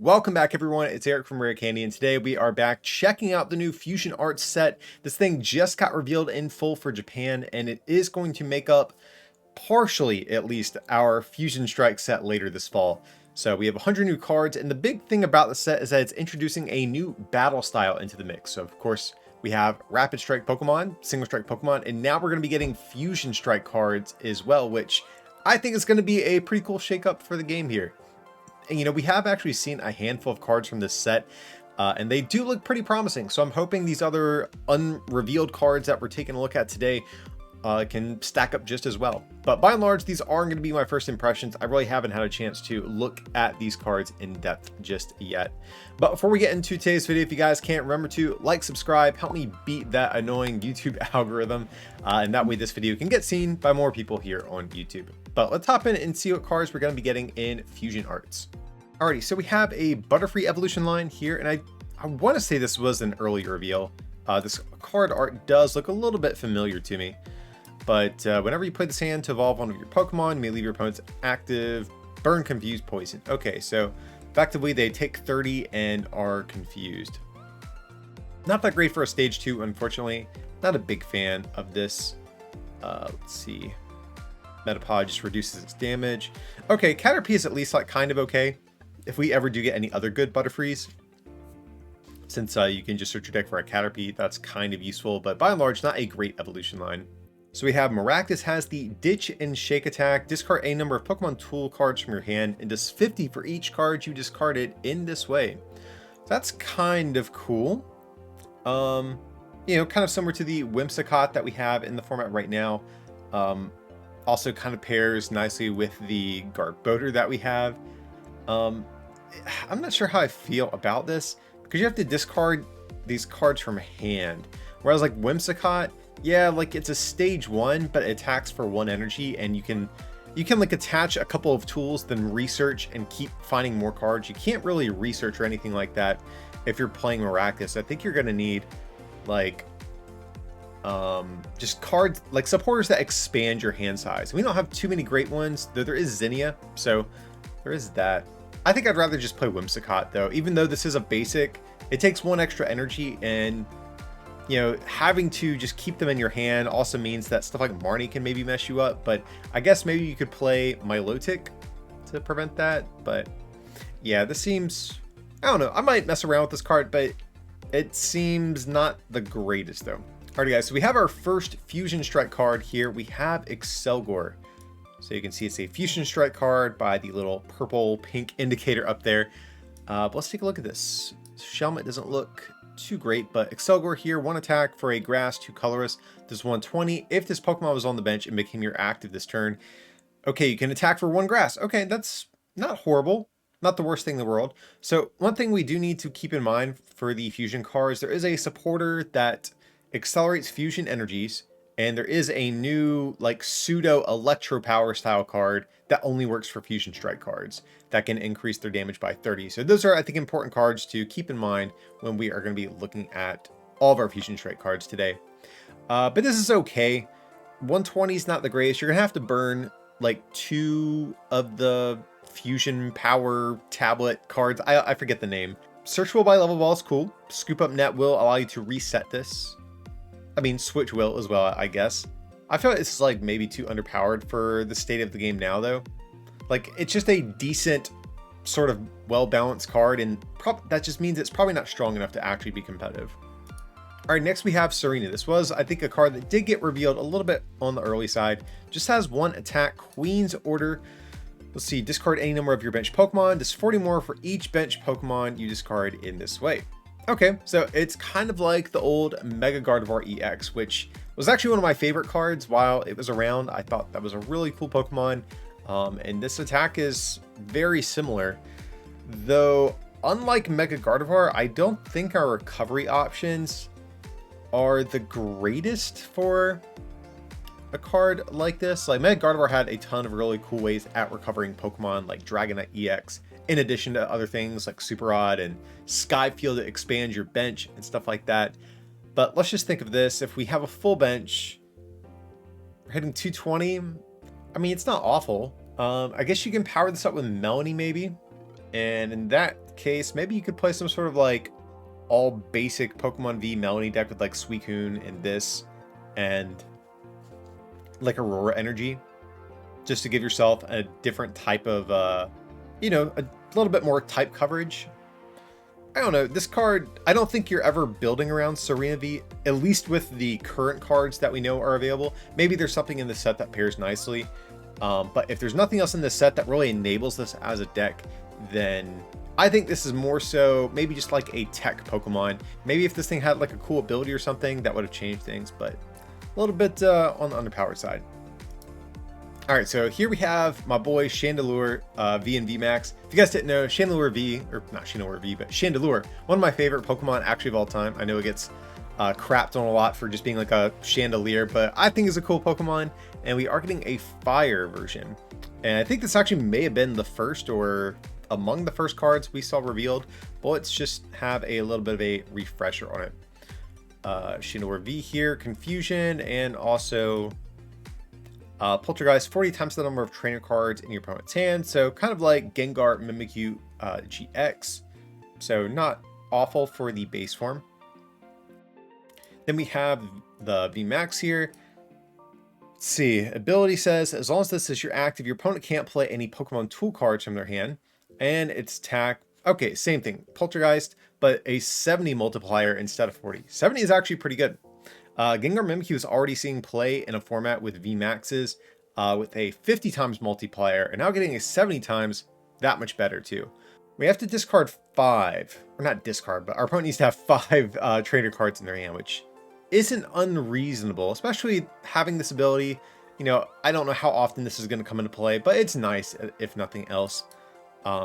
Welcome back, everyone. It's Aric from Rare Candy, and today we are back checking out the new Fusion Art set. This thing just got revealed in full for Japan, and it is going to make up, partially at least, our Fusion Strike set later this fall. So we have 100 new cards, and the big thing about the set is that it's introducing a new battle style into the mix. So, of course, we have Rapid Strike Pokemon, Single Strike Pokemon, and now we're going to be getting Fusion Strike cards as well, which I think is going to be a pretty cool shakeup for the game here. And, you know, we have actually seen a handful of cards from this set, and they do look pretty promising. So I'm hoping these other unrevealed cards that we're taking a look at today can stack up just as well. But by and large, these aren't going to be my first impressions. I really haven't had a chance to look at these cards in depth just yet. But before we get into today's video, if you guys can't, remember to like, subscribe, help me beat that annoying YouTube algorithm, and that way this video can get seen by more people here on YouTube. But let's hop in and see what cards we're going to be getting in Fusion Arts. Alrighty, so we have a Butterfree evolution line here, and I want to say this was an early reveal. This card art does look a little bit familiar to me, but whenever you play this hand to evolve one of your Pokemon, you may leave your opponent's active, burn, confuse, poison. Okay, so effectively they take 30 and are confused. Not that great for a stage 2, unfortunately. Not a big fan of this. Let's see. Metapod just reduces its damage. Okay, Caterpie is at least like kind of okay if we ever do get any other good Butterfrees. Since you can just search your deck for a Caterpie, that's kind of useful, but by and large, not a great evolution line. So we have Maractus has the Ditch and Shake attack. Discard a number of Pokemon tool cards from your hand and does 50 for each card you discarded in this way. That's kind of cool. You know, kind of similar to the Whimsicott that we have in the format right now. Also kind of pairs nicely with the Garbodor that we have. I'm not sure how I feel about this, because you have to discard these cards from hand. Whereas like Whimsicott, yeah, like it's a stage 1, but it attacks for 1 energy, and you can like attach a couple of tools, then research and keep finding more cards. You can't really research or anything like that if you're playing Maractus. I think you're gonna need like just cards like supporters that expand your hand size. We don't have too many great ones, though there is Zinnia, so there is that. I think I'd rather just play Whimsicott though. Even though this is a basic, it takes 1 extra energy, and you know, having to just keep them in your hand also means that stuff like Marnie can maybe mess you up. But I guess maybe you could play Milotic to prevent that. But yeah, this seems, I don't know, I might mess around with this card, but it seems not the greatest though. Alright guys, so we have our first Fusion Strike card here. We have Excelgor. So you can see it's a Fusion Strike card by the little purple pink indicator up there. But let's take a look at this. Shelmet doesn't look too great, but Excelgor here, 1 attack for a grass, 2 colorless, does 120. If this Pokemon was on the bench and became your active this turn, okay, you can attack for 1 grass. Okay, that's not horrible. Not the worst thing in the world. So one thing we do need to keep in mind for the Fusion cards, there is a supporter that accelerates fusion energies, and there is a new like pseudo electro power style card that only works for Fusion Strike cards that can increase their damage by 30. So those are, I think, important cards to keep in mind when we are going to be looking at all of our Fusion Strike cards today. But this is okay. 120 is not the greatest. You're gonna have to burn like 2 of the Fusion Power tablet cards. I forget the name. Searchable by Level Ball is cool. Scoop Up Net will allow you to reset this. I mean, Switch will as well, I guess. I feel like this is like maybe too underpowered for the state of the game now, though. Like, it's just a decent, sort of well-balanced card, and that just means it's probably not strong enough to actually be competitive. All right, next we have Serena. This was, I think, a card that did get revealed a little bit on the early side. Just has 1 attack, Queen's Order. Let's see, discard any number of your bench Pokemon. Does 40 more for each bench Pokemon you discard in this way. Okay, so it's kind of like the old Mega Gardevoir EX, which was actually one of my favorite cards while it was around. I thought that was a really cool Pokemon, and this attack is very similar. Though, unlike Mega Gardevoir, I don't think our recovery options are the greatest for a card like this. Like, Mega Gardevoir had a ton of really cool ways at recovering Pokemon, like Dragonite EX, in addition to other things like Super Rod and Skyfield that expands your bench and stuff like that. But let's just think of this. If we have a full bench, we're hitting 220. I mean, it's not awful. I guess you can power this up with Melanie maybe. And in that case, maybe you could play some sort of like all basic Pokemon V Melanie deck with like Suicune and this and like Aurora Energy, just to give yourself a different type of, you know, a little bit more type coverage. I don't know, this card, I don't think you're ever building around Serena V, at least with the current cards that we know are available. Maybe there's something in the set that pairs nicely, but if there's nothing else in this set that really enables this as a deck, then I think this is more so maybe just like a tech Pokemon. Maybe if this thing had like a cool ability or something, that would have changed things, but a little bit on the underpowered side. All right, so here we have my boy Chandelure V and VMAX. If you guys didn't know, Chandelure V, or not Chandelure V, but Chandelure, one of my favorite Pokemon actually of all time. I know it gets crapped on a lot for just being like a chandelier, but I think it's a cool Pokemon, and we are getting a fire version. And I think this actually may have been the first or among the first cards we saw revealed, but let's just have a little bit of a refresher on it. Chandelure V here, Confusion, and also Poltergeist, 40 times the number of trainer cards in your opponent's hand, so kind of like Gengar Mimikyu GX, so not awful for the base form. Then we have the VMAX here. Let's see, ability says, as long as this is your active, your opponent can't play any Pokemon tool cards from their hand, and its attack, okay, same thing, Poltergeist, but a 70 multiplier instead of 40. 70 is actually pretty good. Gengar Mimikyu is already seeing play in a format with VMAXs with a 50 times multiplier, and now getting a 70 times, that much better too. We have to discard 5, or not discard, but our opponent needs to have 5 trainer cards in their hand, which isn't unreasonable, especially having this ability. You know, I don't know how often this is going to come into play, but it's nice if nothing else.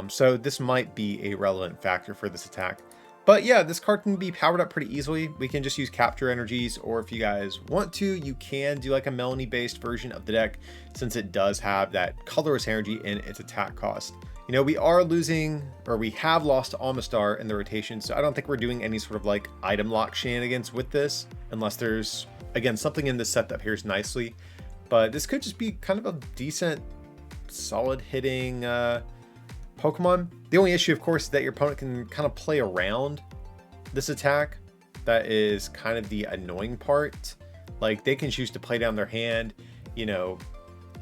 So this might be a relevant factor for this attack. But yeah, this card can be powered up pretty easily. We can just use capture energies, or if you guys want to, you can do like a Melanie based version of the deck, since it does have that colorless energy in its attack cost. You know, we are losing, or we have lost Amistar in the rotation, so I don't think we're doing any sort of like item lock shenanigans with this, unless there's, again, something in this set that pairs nicely. But this could just be kind of a decent, solid hitting Pokemon. The only issue, of course, is that your opponent can kind of play around this attack. That is kind of the annoying part. Like, they can choose to play down their hand, you know,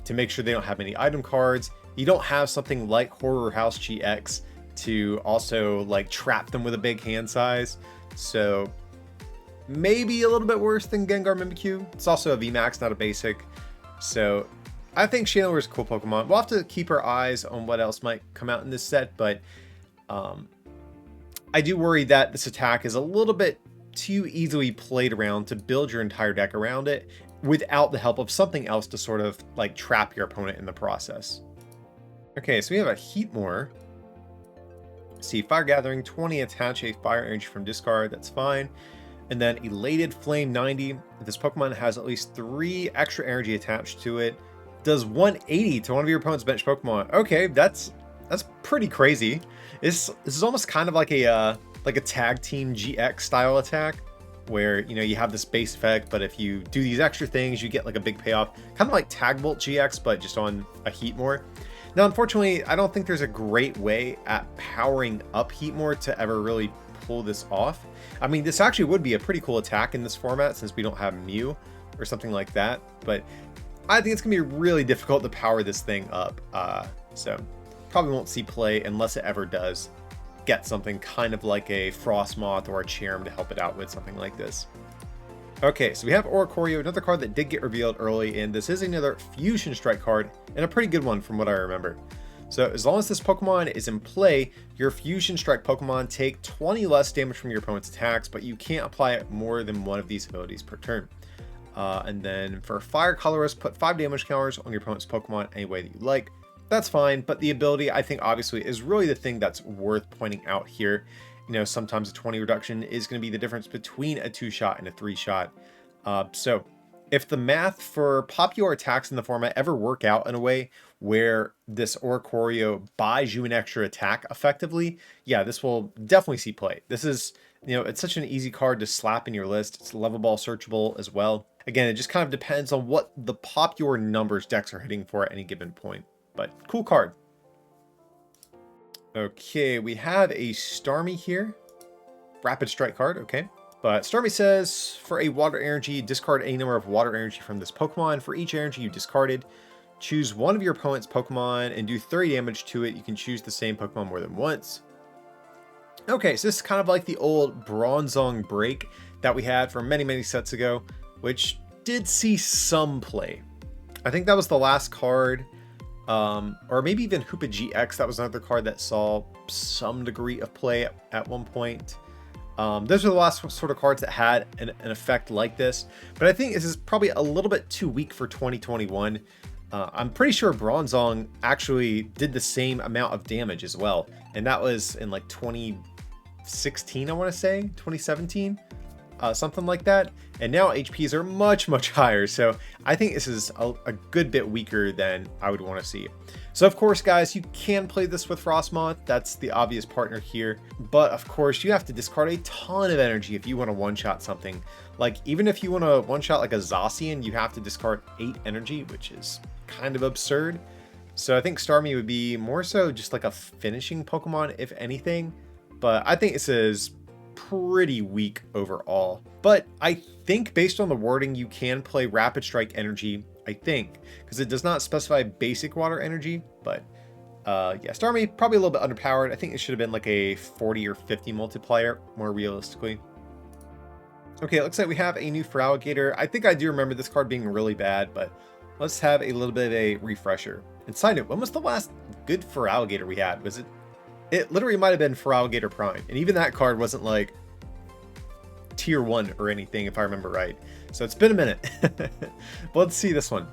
to make sure they don't have any item cards. You don't have something like Horror House GX to also like trap them with a big hand size. So maybe a little bit worse than Gengar Mimikyu. It's also a VMAX, not a basic. So I think Chandelure is a cool Pokemon. We'll have to keep our eyes on what else might come out in this set, but I do worry that this attack is a little bit too easily played around to build your entire deck around it without the help of something else to sort of like trap your opponent in the process. Okay, so we have a Heatmore. See, Fire Gathering, 20, attach a fire energy from discard, that's fine. And then Elated Flame 90. This Pokemon has at least 3 extra energy attached to it. Does 180 to one of your opponent's bench Pokemon. Okay, that's pretty crazy. This is almost kind of like a tag team GX style attack, where, you know, you have this base effect, but if you do these extra things, you get like a big payoff. Kind of like Tag Bolt GX, but just on a Heatmore. Now, unfortunately, I don't think there's a great way at powering up Heatmore to ever really pull this off. I mean, this actually would be a pretty cool attack in this format since we don't have Mew or something like that, but I think it's going to be really difficult to power this thing up. So probably won't see play unless it ever does get something kind of like a Frostmoth or a Cherrim to help it out with something like this. Okay, so we have Oricorio, another card that did get revealed early, and this is another Fusion Strike card, and a pretty good one from what I remember. So as long as this Pokemon is in play, your Fusion Strike Pokemon take 20 less damage from your opponent's attacks, but you can't apply more than one of these abilities per turn. And then for Fire Colorless, put 5 damage counters on your opponent's Pokemon any way that you like. That's fine, but the ability, I think, obviously, is really the thing that's worth pointing out here. You know, sometimes a 20 reduction is going to be the difference between a 2-shot and a 3-shot. So if the math for popular attacks in the format ever work out in a way where this Oricorio buys you an extra attack effectively, yeah, this will definitely see play. This is, you know, it's such an easy card to slap in your list. It's level ball searchable as well. Again, it just kind of depends on what the popular numbers decks are hitting for at any given point, but cool card. Okay, we have a Starmie here. Rapid Strike card, okay. But Starmie says, for a water energy, discard any number of water energy from this Pokemon. For each energy you discarded, choose one of your opponent's Pokemon and do 30 damage to it. You can choose the same Pokemon more than once. Okay, so this is kind of like the old Bronzong break that we had from many, many sets ago, which did see some play. I think that was the last card, or maybe even Hoopa GX. That was another card that saw some degree of play at one point. Those are the last sort of cards that had an effect like this, but I think this is probably a little bit too weak for 2021. I'm pretty sure Bronzong actually did the same amount of damage as well, and that was in like 2016, I want to say, 2017, something like that. And now HPs are much, much higher, so I think this is a good bit weaker than I would want to see. So of course, guys, you can play this with Frostmoth. That's the obvious partner here, but of course you have to discard a ton of energy if you want to one-shot something. Like, even if you want to one-shot like a Zacian, you have to discard 8 energy, which is kind of absurd. So I think Starmie would be more so just like a finishing Pokemon, if anything, but I think this is pretty weak overall. But I think based on the wording, you can play Rapid Strike energy, I think, because it does not specify basic water energy. But yeah, Starmie probably a little bit underpowered. I think it should have been like a 40 or 50 multiplier more realistically. Okay, it looks like we have a new Feraligatr. I think I do remember this card being really bad, but let's have a little bit of a refresher. And side note, when was the last good Feraligatr we had? Was it? It literally might have been Feraligatr Prime, and even that card wasn't like tier 1 or anything, if I remember right. So it's been a minute. But let's see this one.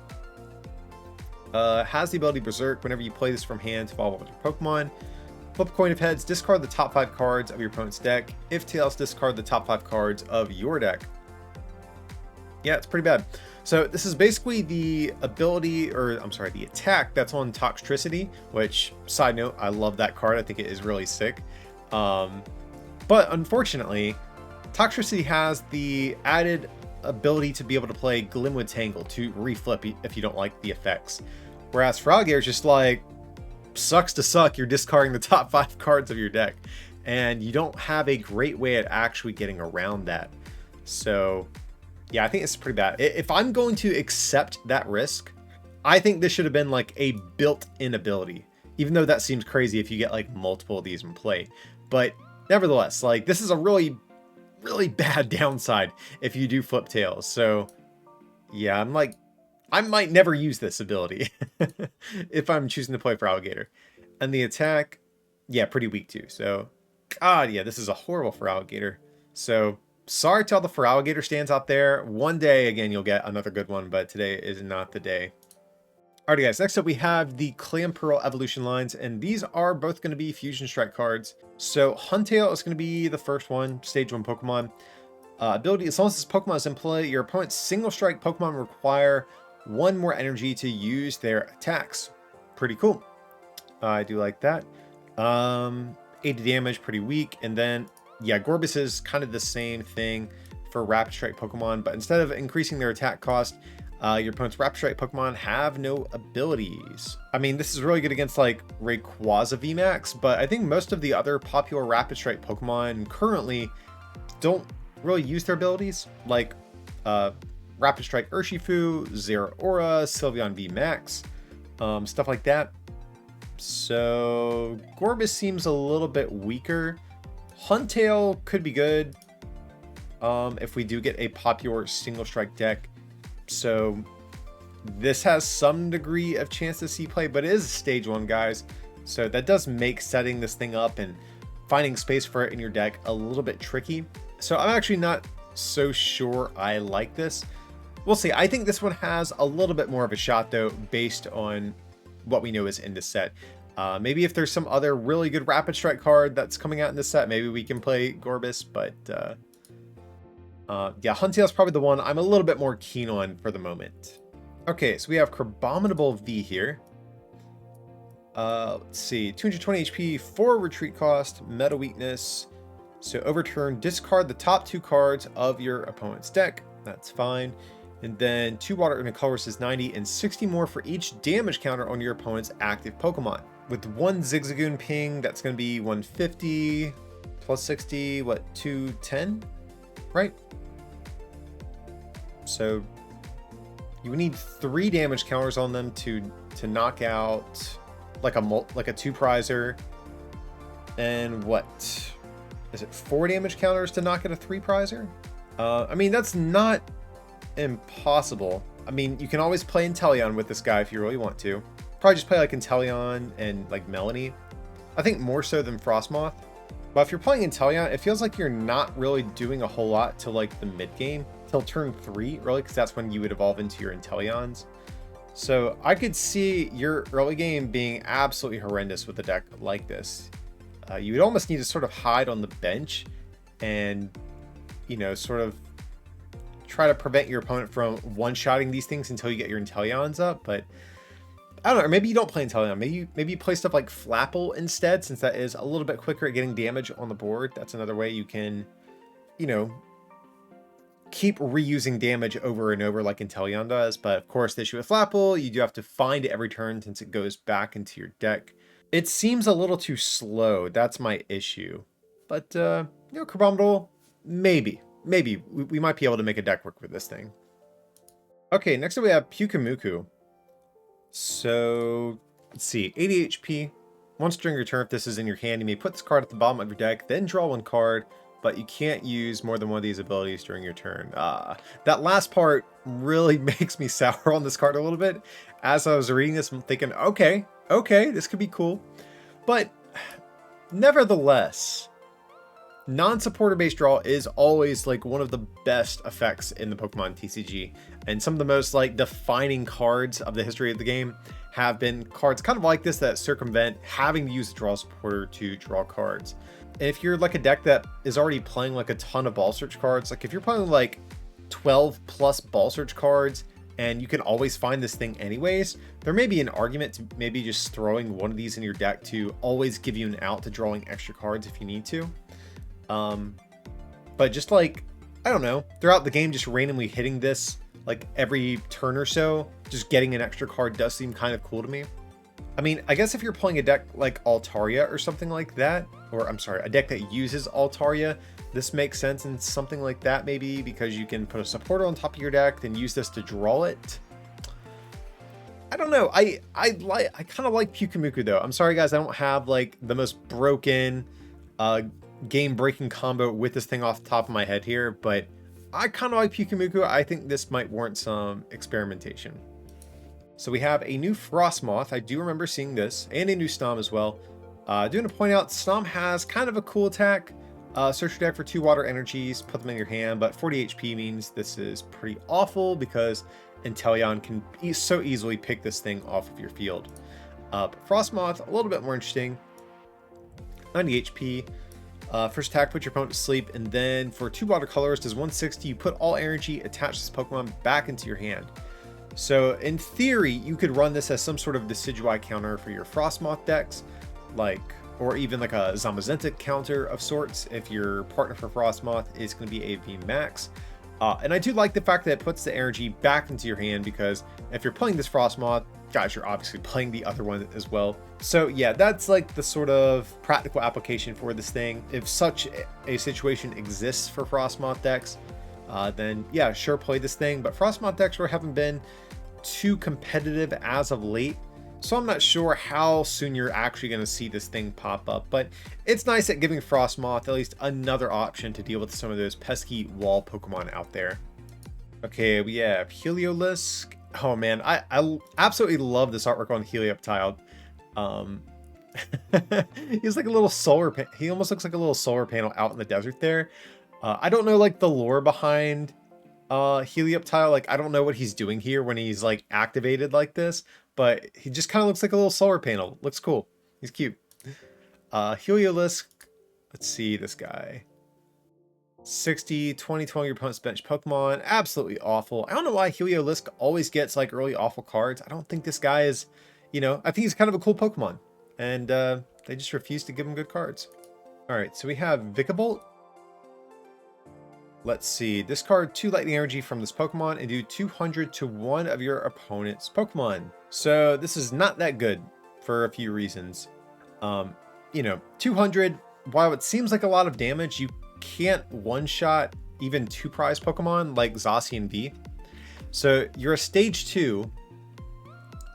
Has the ability Berserk. Whenever you play this from hand to follow up with your Pokemon, flip a coin of heads, discard the top 5 cards of your opponent's deck. If tails, discard the top 5 cards of your deck. Yeah, it's pretty bad. So this is basically the ability, or I'm sorry, the attack that's on Toxtricity, which, side note, I love that card. I think it is really sick. But unfortunately, Toxtricity has the added ability to be able to play Glimwood Tangle to reflip if you don't like the effects. Whereas Feraligatr is just like, sucks to suck, you're discarding the top 5 cards of your deck. And you don't have a great way at actually getting around that. So yeah, I think it's pretty bad. If I'm going to accept that risk, I think this should have been like a built-in ability, even though that seems crazy if you get like multiple of these in play. But nevertheless, like, this is a really, really bad downside if you do flip tails. So yeah, I'm like, I might never use this ability if I'm choosing to play Feraligatr. And the attack, yeah, pretty weak too. So God, yeah, this is a horrible Feraligatr. So sorry to all the Feraligatr stands out there. One day, again, you'll get another good one, but today is not the day. Alrighty, guys, next up we have the Clamperl evolution lines, and these are both going to be Fusion Strike cards. So Huntail is going to be the first one, Stage 1 Pokemon. Ability, as long as this Pokemon is in play, your opponent's single strike Pokemon require 1 more energy to use their attacks. Pretty cool. I do like that. 80 damage, pretty weak. And then yeah, Gorbis is kind of the same thing for Rapid Strike Pokemon, but instead of increasing their attack cost, your opponent's Rapid Strike Pokemon have no abilities. I mean, this is really good against like Rayquaza VMAX, but I think most of the other popular Rapid Strike Pokemon currently don't really use their abilities, like Rapid Strike Urshifu, Zeraora, Sylveon VMAX, stuff like that. So Gorbis seems a little bit weaker. Huntail could be good if we do get a popular single strike deck. So this has some degree of chance to see play, but it is stage 1, guys. So that does make setting this thing up and finding space for it in your deck a little bit tricky. So I'm actually not so sure I like this. We'll see. I think this one has a little bit more of a shot though, based on what we know is in this set. Maybe if there's some other really good Rapid Strike card that's coming out in this set, maybe we can play Gorbis, but yeah, Huntail's probably the one I'm a little bit more keen on for the moment. Okay, so we have Crabominable V here. Let's see, 220 HP, 4 retreat cost, meta weakness. So overturn, discard the top 2 cards of your opponent's deck. That's fine. And then 2 water and colors is 90 and 60 more for each damage counter on your opponent's active Pokemon. With 1 Zigzagoon ping, that's going to be 150 plus 60, what, 210, right? So you would need 3 damage counters on them to knock out like a 2-prizer. And what is it, 4 damage counters to knock out a 3-prizer? I mean, that's not impossible. I mean, you can always play Inteleon with this guy if you really want to. Probably just play like Inteleon and like Melanie. I think more so than Frostmoth. But if you're playing Inteleon, it feels like you're not really doing a whole lot till like the mid game, till turn 3, really, because that's when you would evolve into your Inteleons. So I could see your early game being absolutely horrendous with a deck like this. You would almost need to sort of hide on the bench and, you know, sort of try to prevent your opponent from one-shotting these things until you get your Inteleons up. But I don't know, or maybe you don't play Inteleon. Maybe you play stuff like Flapple instead, since that is a little bit quicker at getting damage on the board. That's another way you can, you know, keep reusing damage over and over like Inteleon does. But of course, the issue with Flapple, you do have to find it every turn since it goes back into your deck. It seems a little too slow. That's my issue. But, you know, Carbonadal, maybe we might be able to make a deck work with this thing. Okay, next up we have Pyukumuku. So let's see, 80 HP. Once during your turn, if this is in your hand, you may put this card at the bottom of your deck, then draw 1 card, but you can't use more than one of these abilities during your turn. That last part really makes me sour on this card a little bit. As I was reading this, I'm thinking, okay, this could be cool. But nevertheless, non-supporter based draw is always like one of the best effects in the Pokemon TCG, and some of the most like defining cards of the history of the game have been cards kind of like this that circumvent having to use the draw supporter to draw cards. And if you're like a deck that is already playing like a ton of ball search cards, like if you're playing like 12 plus ball search cards and you can always find this thing anyways, there may be an argument to maybe just throwing one of these in your deck to always give you an out to drawing extra cards if you need to. But just like, I don't know, throughout the game, just randomly hitting this like every turn or so, just getting an extra card does seem kind of cool to me. I mean, I guess if you're playing a deck like Altaria or something like that, or I'm sorry, a deck that uses Altaria, this makes sense in something like that maybe, because you can put a supporter on top of your deck, then use this to draw it. I don't know. I kind of like Pyukumuku though. I'm sorry guys, I don't have like the most broken game-breaking combo with this thing off the top of my head here, but I kind of like Pyukumuku. I think this might warrant some experimentation. So we have a new Frostmoth. I do remember seeing this, and a new Snom as well. I do want to point out, Snom has kind of a cool attack. Search your deck for 2 water energies, put them in your hand, but 40 HP means this is pretty awful because Inteleon can so easily pick this thing off of your field. Frostmoth, a little bit more interesting. 90 HP. First attack, put your opponent to sleep, and then for 2 watercolors, does 160, you put all energy attached to this Pokemon back into your hand. So in theory, you could run this as some sort of Decidueye counter for your Frostmoth decks, like, or even like a Zamazenta counter of sorts if your partner for Frostmoth is going to be a VMAX. And I do like the fact that it puts the energy back into your hand, because if you're playing this Frostmoth, guys, you're obviously playing the other one as well. So yeah, that's like the sort of practical application for this thing. If such a situation exists for Frostmoth decks, then yeah, sure, play this thing. But Frostmoth decks really haven't been too competitive as of late, so I'm not sure how soon you're actually going to see this thing pop up. But it's nice at giving Frostmoth at least another option to deal with some of those pesky wall Pokemon out there. Okay, we have Heliolisk. Oh man, I absolutely love this artwork on Helioptile. He's like a little solar he almost looks like a little solar panel out in the desert there. I don't know like the lore behind Helioptile. Like, I don't know what he's doing here when he's like activated like this, but he just kind of looks like a little solar panel. Looks cool. He's cute. Heliolisk, let's see this guy. 60, 20 your opponent's bench Pokemon. Absolutely awful. I don't know why Heliolisk always gets like really awful cards. I don't think this guy is, you know, I think he's kind of a cool Pokemon, and they just refuse to give him good cards. All right, so we have Vikavolt. Let's see. Discard 2 lightning energy from this Pokemon and do 200 to one of your opponent's Pokemon. So this is not that good for a few reasons. You know, 200, while it seems like a lot of damage, you can't one-shot even 2 prize Pokemon like Gyrosean V. So you're a stage 2,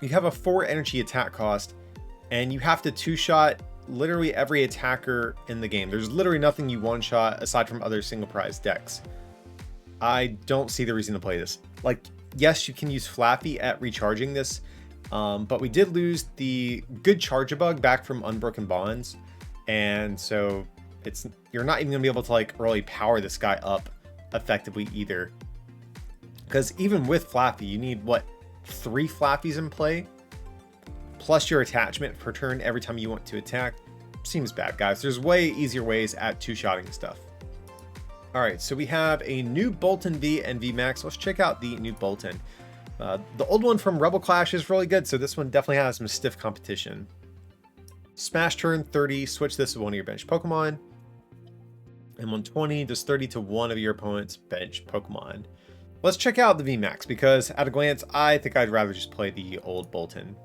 you have a 4 energy attack cost, and you have to 2-shot literally every attacker in the game. There's literally nothing you one-shot aside from other single prize decks. I don't see the reason to play this. Like, yes, you can use Flaffy at recharging this, but we did lose the good Charge-a-Bug back from Unbroken Bonds, and so you're not even gonna be able to like early power this guy up effectively either. Because even with Flaffy, you need what, 3 Flaffies in play? Plus your attachment per turn every time you want to attack. Seems bad, guys. There's way easier ways at 2-shotting stuff. Alright, so we have a new Bolton V and VMAX. Let's check out the new Bolton. The old one from Rebel Clash is really good, so this one definitely has some stiff competition. Smash turn 30, switch this to one of your bench Pokemon. And 120 does 30 to one of your opponent's bench Pokemon. Let's check out the VMAX, because at a glance, I think I'd rather just play the old Bolton.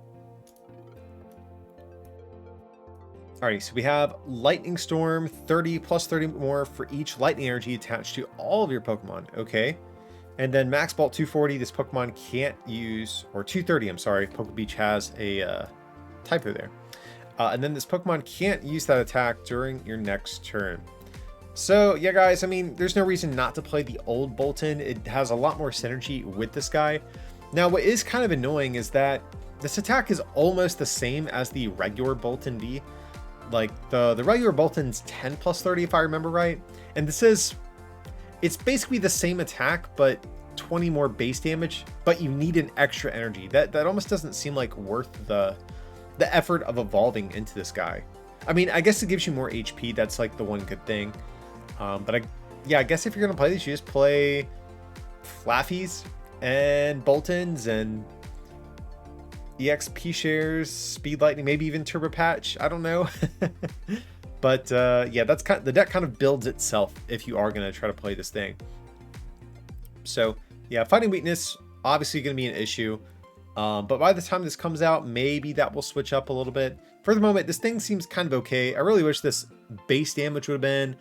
Alright, so we have Lightning Storm, 30 plus 30 more for each lightning energy attached to all of your Pokemon. Okay. And then Max Bolt 240, this Pokemon can't use, or 230, I'm sorry, Pokebeach has a typo there. And then this Pokemon can't use that attack during your next turn. So yeah, guys, I mean, there's no reason not to play the old Bolton. It has a lot more synergy with this guy. Now, what is kind of annoying is that this attack is almost the same as the regular Bolton V. Like, the regular Bolton's 10 plus 30, if I remember right. And this is, it's basically the same attack, but 20 more base damage, but you need an extra energy. That almost doesn't seem like worth the effort of evolving into this guy. I mean, I guess it gives you more HP. That's like the one good thing. But I guess if you're going to play these, you just play Flaffies and Boltons and EXP shares, Speed Lightning, maybe even Turbo Patch. I don't know. But yeah, that's the deck kind of builds itself if you are going to try to play this thing. So yeah, Fighting Weakness, obviously going to be an issue. But by the time this comes out, maybe that will switch up a little bit. For the moment, this thing seems kind of okay. I really wish this base damage would have been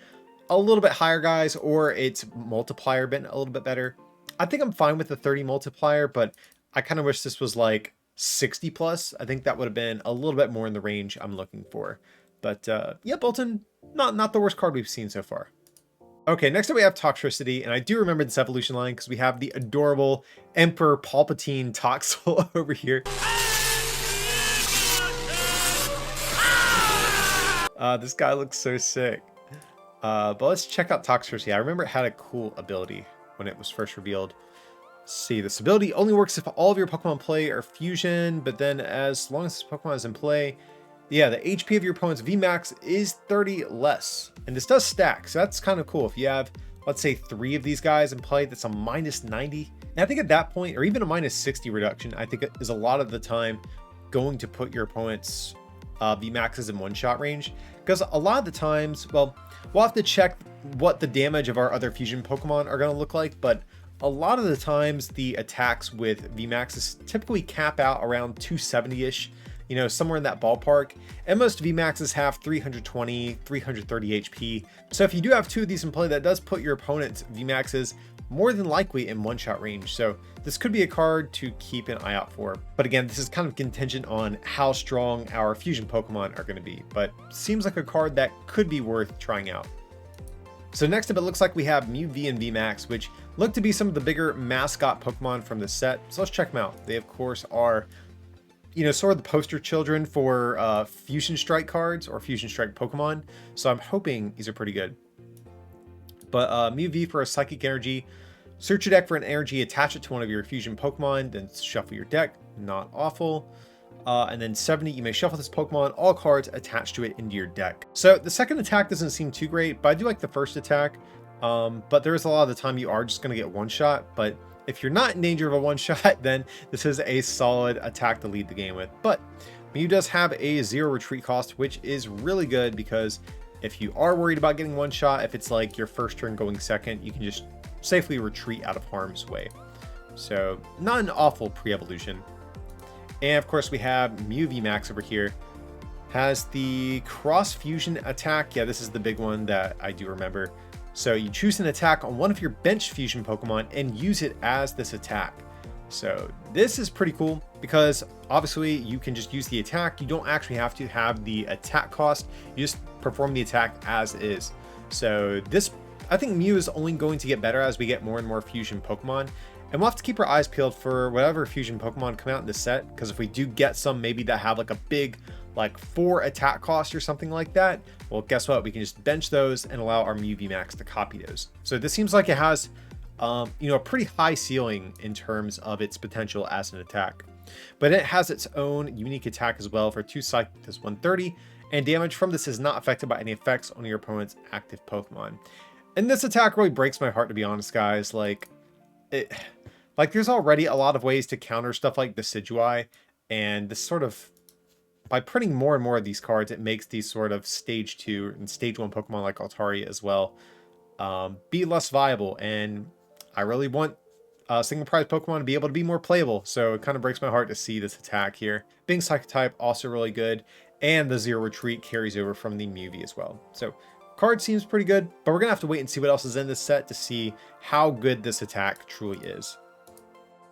a little bit higher, guys, or its multiplier been a little bit better. I think I'm fine with the 30 multiplier, but I kind of wish this was like 60 plus. I think that would have been a little bit more in the range I'm looking for. But yeah, Bolton, not the worst card we've seen so far. Okay, next up we have Toxtricity, and I do remember this evolution line because we have the adorable Emperor Palpatine Toxel over here. This guy looks so sick. But let's check out Toxtricity. I remember it had a cool ability when it was first revealed. Let's see, this ability only works if all of your Pokemon play are fusion, but then as long as this Pokemon is in play, yeah, the HP of your opponent's VMAX is 30 less. And this does stack, so that's kind of cool. If you have, let's say, 3 of these guys in play, that's a minus 90. And I think at that point, or even a minus 60 reduction, I think it is a lot of the time going to put your opponent's VMAXs in one-shot range. Because a lot of the times, well, we'll have to check what the damage of our other fusion Pokemon are going to look like, but a lot of the times the attacks with VMAXs typically cap out around 270-ish, you know, somewhere in that ballpark. And most VMAXs have 320, 330 HP. So if you do have 2 of these in play, that does put your opponent's VMAXs more than likely in one-shot range. So this could be a card to keep an eye out for. But again, this is kind of contingent on how strong our fusion Pokemon are going to be. But seems like a card that could be worth trying out. So next up, it looks like we have Mew V and VMAX, which look to be some of the bigger mascot Pokemon from the set. So let's check them out. They, of course, are, you know, sort of the poster children for Fusion Strike cards or Fusion Strike Pokemon. So I'm hoping these are pretty good. But Mew V for a Psychic Energy. Search your deck for an energy, attach it to one of your fusion Pokemon, then shuffle your deck. Not awful. And then 70, you may shuffle this Pokemon, all cards attached to it into your deck. So the second attack doesn't seem too great, but I do like the first attack. But there is a lot of the time you are just going to get one shot. But if you're not in danger of a one shot, then this is a solid attack to lead the game with. But Mew does have a 0 retreat cost, which is really good because if you are worried about getting one shot, if it's like your first turn going second, you can just safely retreat out of harm's way. So not an awful pre-evolution. And of course we have Mew VMAX over here. Has the cross fusion attack. Yeah, this is the big one that I do remember. So you choose an attack on one of your bench fusion Pokemon and use it as this attack. So this is pretty cool because obviously you can just use the attack. You don't actually have to have the attack cost. You just perform the attack as is. So this, I think Mew is only going to get better as we get more and more fusion Pokemon. And we'll have to keep our eyes peeled for whatever fusion Pokemon come out in this set. Because if we do get some maybe that have like a big like 4 attack cost or something like that, well, guess what? We can just bench those and allow our Mew VMAX to copy those. So this seems like it has, you know, a pretty high ceiling in terms of its potential as an attack. But it has its own unique attack as well for 2 psychic does 130, and damage from this is not affected by any effects on your opponent's active Pokemon. And this attack really breaks my heart, to be honest, guys. Like there's already a lot of ways to counter stuff like the Decidueye, and this sort of, by printing more and more of these cards, it makes these sort of stage 2 and stage 1 Pokemon like Altaria as well be less viable. And I really want single prize Pokemon to be able to be more playable. So it kind of breaks my heart to see this attack here. Being Psychic type, also really good. And the Zero Retreat carries over from the Mew V as well. So card seems pretty good, but we're going to have to wait and see what else is in this set to see how good this attack truly is.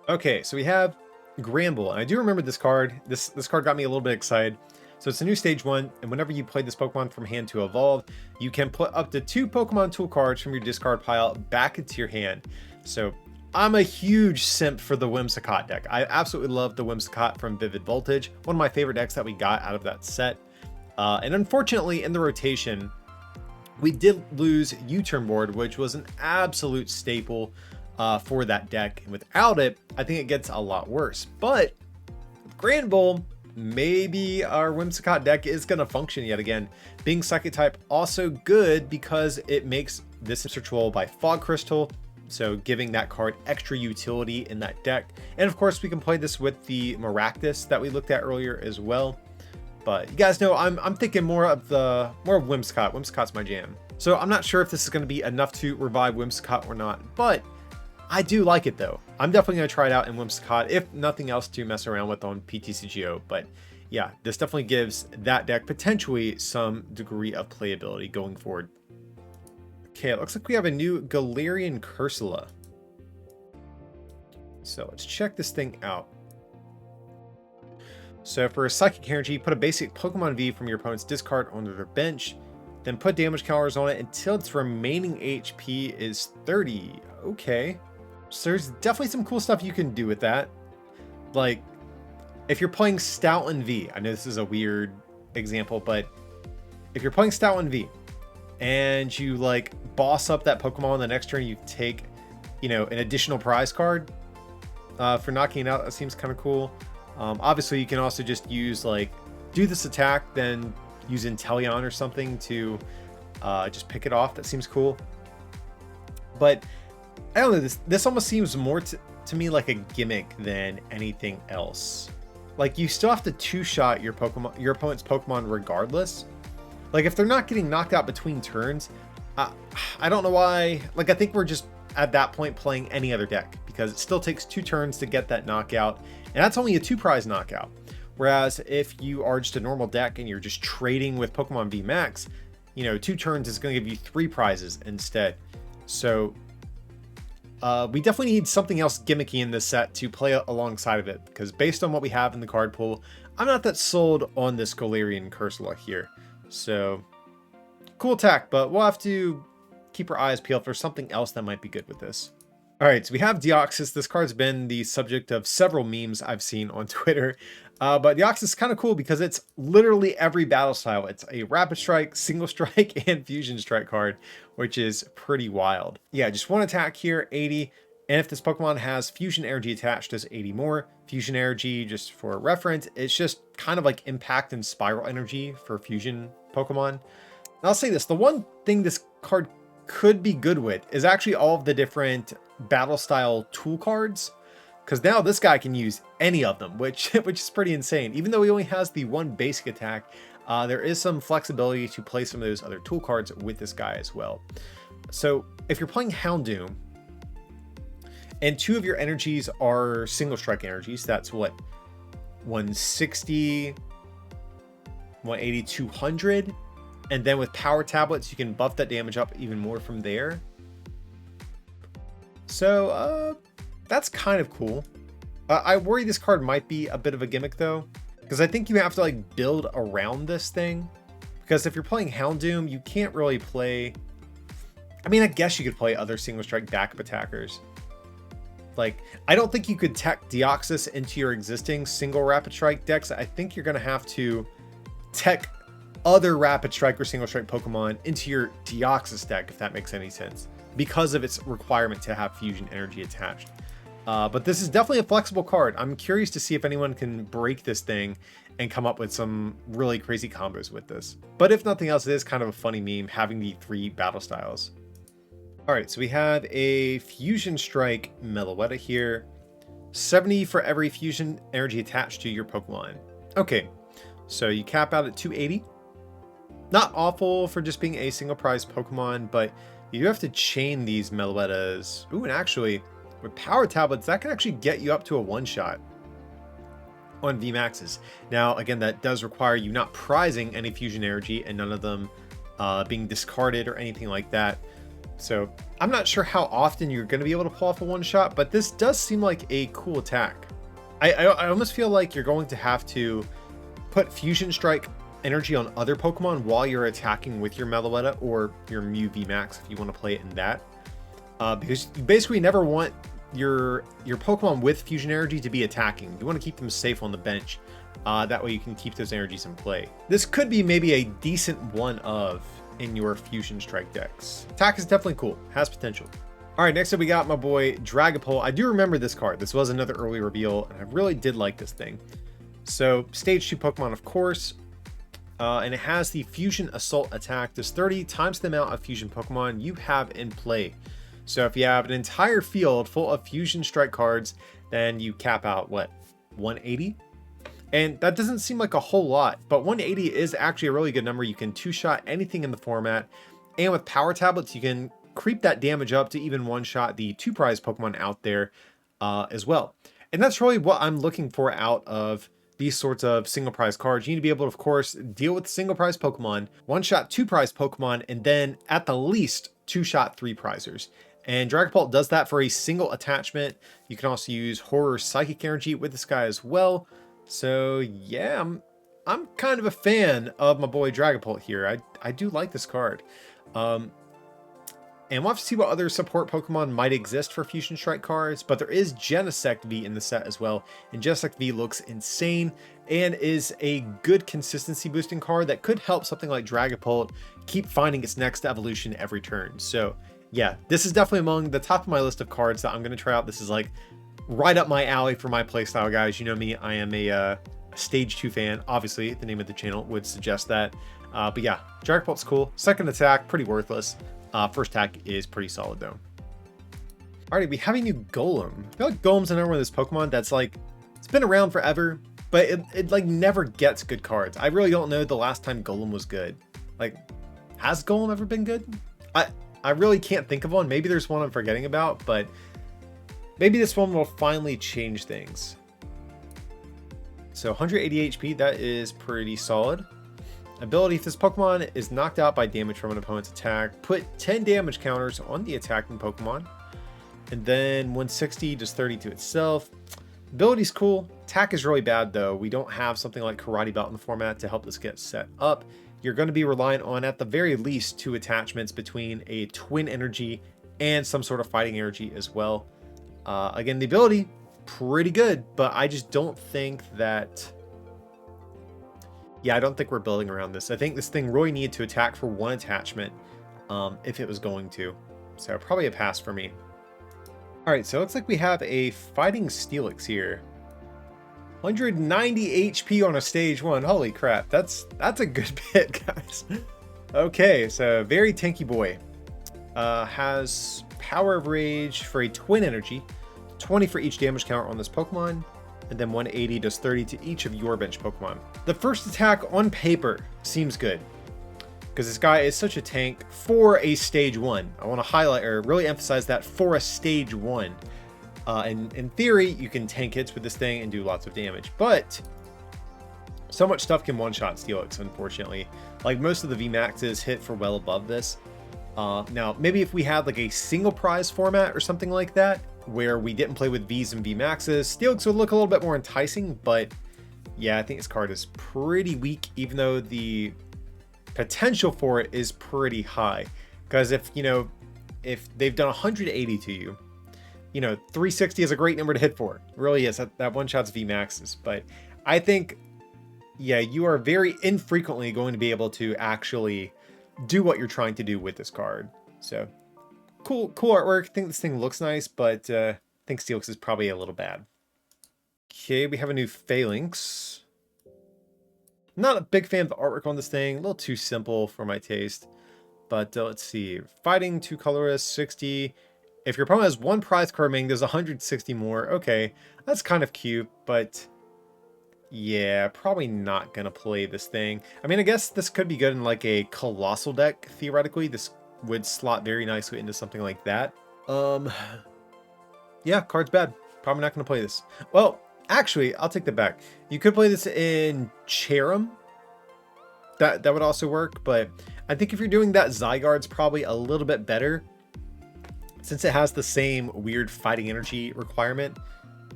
Okay, so we have Gramble, and I do remember this card. This card got me a little bit excited. So it's a new stage 1, and whenever you play this Pokemon from hand to evolve, you can put up to 2 Pokemon tool cards from your discard pile back into your hand. So I'm a huge simp for the Whimsicott deck. I absolutely love the Whimsicott from Vivid Voltage, one of my favorite decks that we got out of that set. And unfortunately, in the rotation, we did lose U-Turn Board, which was an absolute staple for that deck. And without it, I think it gets a lot worse. But with Granbull, maybe our Whimsicott deck is going to function yet again. Being Psychic type, also good because it makes this searchable by Fog Crystal, so giving that card extra utility in that deck. And of course, we can play this with the Maractus that we looked at earlier as well. But you guys know I'm thinking more of Whimsicott. Whimsicott's my jam. So I'm not sure if this is going to be enough to revive Whimsicott or not, but I do like it though. I'm definitely going to try it out in Whimsicott, if nothing else to mess around with on PTCGO. But yeah, this definitely gives that deck potentially some degree of playability going forward. Okay, it looks like we have a new Galarian Cursula. So let's check this thing out. So for Psychic Energy, put a basic Pokemon V from your opponent's discard onto their bench, then put damage counters on it until its remaining HP is 30. Okay. So there's definitely some cool stuff you can do with that. Like, if you're playing Stoutland V, I know this is a weird example, but if you're playing Stoutland V and you like boss up that Pokemon the next turn, you take, you know, an additional prize card for knocking it out. That seems kind of cool. Obviously, you can also just use like do this attack, then use Inteleon or something to just pick it off. That seems cool. But I don't know, this almost seems more to me like a gimmick than anything else. Like, you still have to two-shot your opponent's Pokemon regardless. Like, if they're not getting knocked out between turns, I don't know why. Like, I think we're just at that point playing any other deck, because it still takes 2 turns to get that knockout, and that's only a 2-prize knockout. Whereas if you are just a normal deck and you're just trading with Pokemon VMAX, you know, 2 turns is going to give you 3 prizes instead. So we definitely need something else gimmicky in this set to play alongside of it, because based on what we have in the card pool, I'm not that sold on this Galarian Cursula here. So cool attack, but we'll have to keep our eyes peeled for something else that might be good with this. All right, so we have Deoxys. This card's been the subject of several memes I've seen on Twitter. But Deoxys is kind of cool because it's literally every battle style. It's a Rapid Strike, Single Strike, and Fusion Strike card, which is pretty wild. Yeah, just 1 attack here, 80. And if this Pokemon has Fusion Energy attached, does 80 more. Fusion Energy, just for reference, it's just kind of like Impact and Spiral Energy for Fusion Pokemon. And I'll say this, the one thing this card could be good with is actually all of the different battle style tool cards, because now this guy can use any of them, which is pretty insane. Even though he only has the 1 basic attack, there is some flexibility to play some of those other tool cards with this guy as well. So if you're playing Houndoom, And 2 of your energies are single strike energies. That's what, 160, 180, 200. And then with power tablets, you can buff that damage up even more from there. So that's kind of cool. I worry this card might be a bit of a gimmick though, because I think you have to like build around this thing. Because if you're playing Houndoom, you can't really play. I mean, I guess you could play other single strike backup attackers. Like, I don't think you could tech Deoxys into your existing single rapid strike decks. I think you're going to have to tech other rapid strike or single strike Pokemon into your Deoxys deck, if that makes any sense, because of its requirement to have fusion energy attached. But this is definitely a flexible card. I'm curious to see if anyone can break this thing and come up with some really crazy combos with this. But if nothing else, it is kind of a funny meme having the 3 battle styles. All right, so we have a Fusion Strike Meloetta here. 70 for every fusion energy attached to your Pokemon. Okay, so you cap out at 280. Not awful for just being a single prize Pokemon, but you do have to chain these Meloettas. Ooh, and actually, with power tablets, that can actually get you up to a one-shot on VMAXs. Now, again, that does require you not prizing any fusion energy and none of them being discarded or anything like that. So I'm not sure how often you're going to be able to pull off a one-shot, but this does seem like a cool attack. I almost feel like you're going to have to put Fusion Strike energy on other Pokemon while you're attacking with your Meloetta or your Mew VMAX if you want to play it in that. Because you basically never want your Pokemon with fusion energy to be attacking. You want to keep them safe on the bench. That way you can keep those energies in play. This could be maybe a decent one of in your Fusion Strike decks. Attack is definitely cool, has potential. All right, next up we got my boy Dragapult. I do remember this card. This was another early reveal, and I really did like this thing. So stage 2 Pokemon, of course, and it has the Fusion Assault attack. Does 30 times the amount of fusion Pokemon you have in play. So if you have an entire field full of Fusion Strike cards, then you cap out, what, 180? And that doesn't seem like a whole lot, but 180 is actually a really good number. You can 2-shot anything in the format, and with power tablets, you can creep that damage up to even 1-shot the 2-prize Pokemon out there as well. And that's really what I'm looking for out of these sorts of single prize cards. You need to be able to, of course, deal with single prize Pokemon, 1-shot 2-prize Pokemon, and then at the least 2-shot 3-prizers. And Dragapult does that for a single attachment. You can also use Horror Psychic Energy with this guy as well. So yeah, I'm kind of a fan of my boy Dragapult here. I do like this card. And we'll have to see what other support Pokemon might exist for Fusion Strike cards, but there is Genesect V in the set as well. And Genesect V looks insane and is a good consistency boosting card that could help something like Dragapult keep finding its next evolution every turn. So yeah, this is definitely among the top of my list of cards that I'm going to try out. This is like right up my alley for my playstyle, guys. You know me, I am a stage 2 fan. Obviously, the name of the channel would suggest that. But yeah, Dragapult's cool. Second attack, pretty worthless. First attack is pretty solid though. Alrighty, we have a new Golem. I feel like Golem's another one of those Pokemon that's like, it's been around forever, but it like never gets good cards. I really don't know the last time Golem was good. Like, has Golem ever been good? I really can't think of one. Maybe there's one I'm forgetting about, but maybe this one will finally change things. So 180 HP, that is pretty solid. Ability, if this Pokemon is knocked out by damage from an opponent's attack, put 10 damage counters on the attacking Pokemon. And then 160 does 30 to itself. Ability's cool. Attack is really bad though. We don't have something like Karate Belt in the format to help this get set up. You're going to be relying on, at the very least, 2 attachments between a Twin Energy and some sort of Fighting Energy as well. Again, the ability, pretty good, but I just don't think that... Yeah, I don't think we're building around this. I think this thing really needed to attack for 1 attachment if it was going to. So probably a pass for me. Alright, so it looks like we have a Fighting Steelix here. 190 HP on a stage 1. Holy crap, that's a good bit, guys. Okay, so very tanky boy. Has Power of Rage for a Twin Energy, 20 for each damage counter on this Pokemon, and then 180 does 30 to each of your bench Pokemon. The first attack on paper seems good, because this guy is such a tank for a stage 1. I want to highlight or really emphasize that, for a stage 1. And in theory, you can tank hits with this thing and do lots of damage, but so much stuff can one-shot Steelix, unfortunately. Like most of the VMAXs hit for well above this. Now, maybe if we had like a single prize format or something like that, where we didn't play with Vs and VMAXs, Steelix would look a little bit more enticing, but yeah, I think this card is pretty weak, even though the potential for it is pretty high. Because if they've done 180 to you, 360 is a great number to hit for. It really is. That one shot's VMAXs. But I think, yeah, you are very infrequently going to be able to actually do what you're trying to do with this card. So cool artwork. I think this thing looks nice, but I think Steelix is probably a little bad. Okay, we have a new Phalanx. Not a big fan of the artwork on this thing. A little too simple for my taste. But let's see. Fighting, 2 colorless, 60. If your opponent has 1 prize card remaining, there's 160 more. Okay, that's kind of cute, but yeah, probably not going to play this thing. I mean, I guess this could be good in like a colossal deck, theoretically. This would slot very nicely into something like that. Yeah, card's bad. Probably not going to play this. Well, actually, I'll take that back. You could play this in Cherim. That would also work, but I think if you're doing that, Zygarde's probably a little bit better, since it has the same weird fighting energy requirement.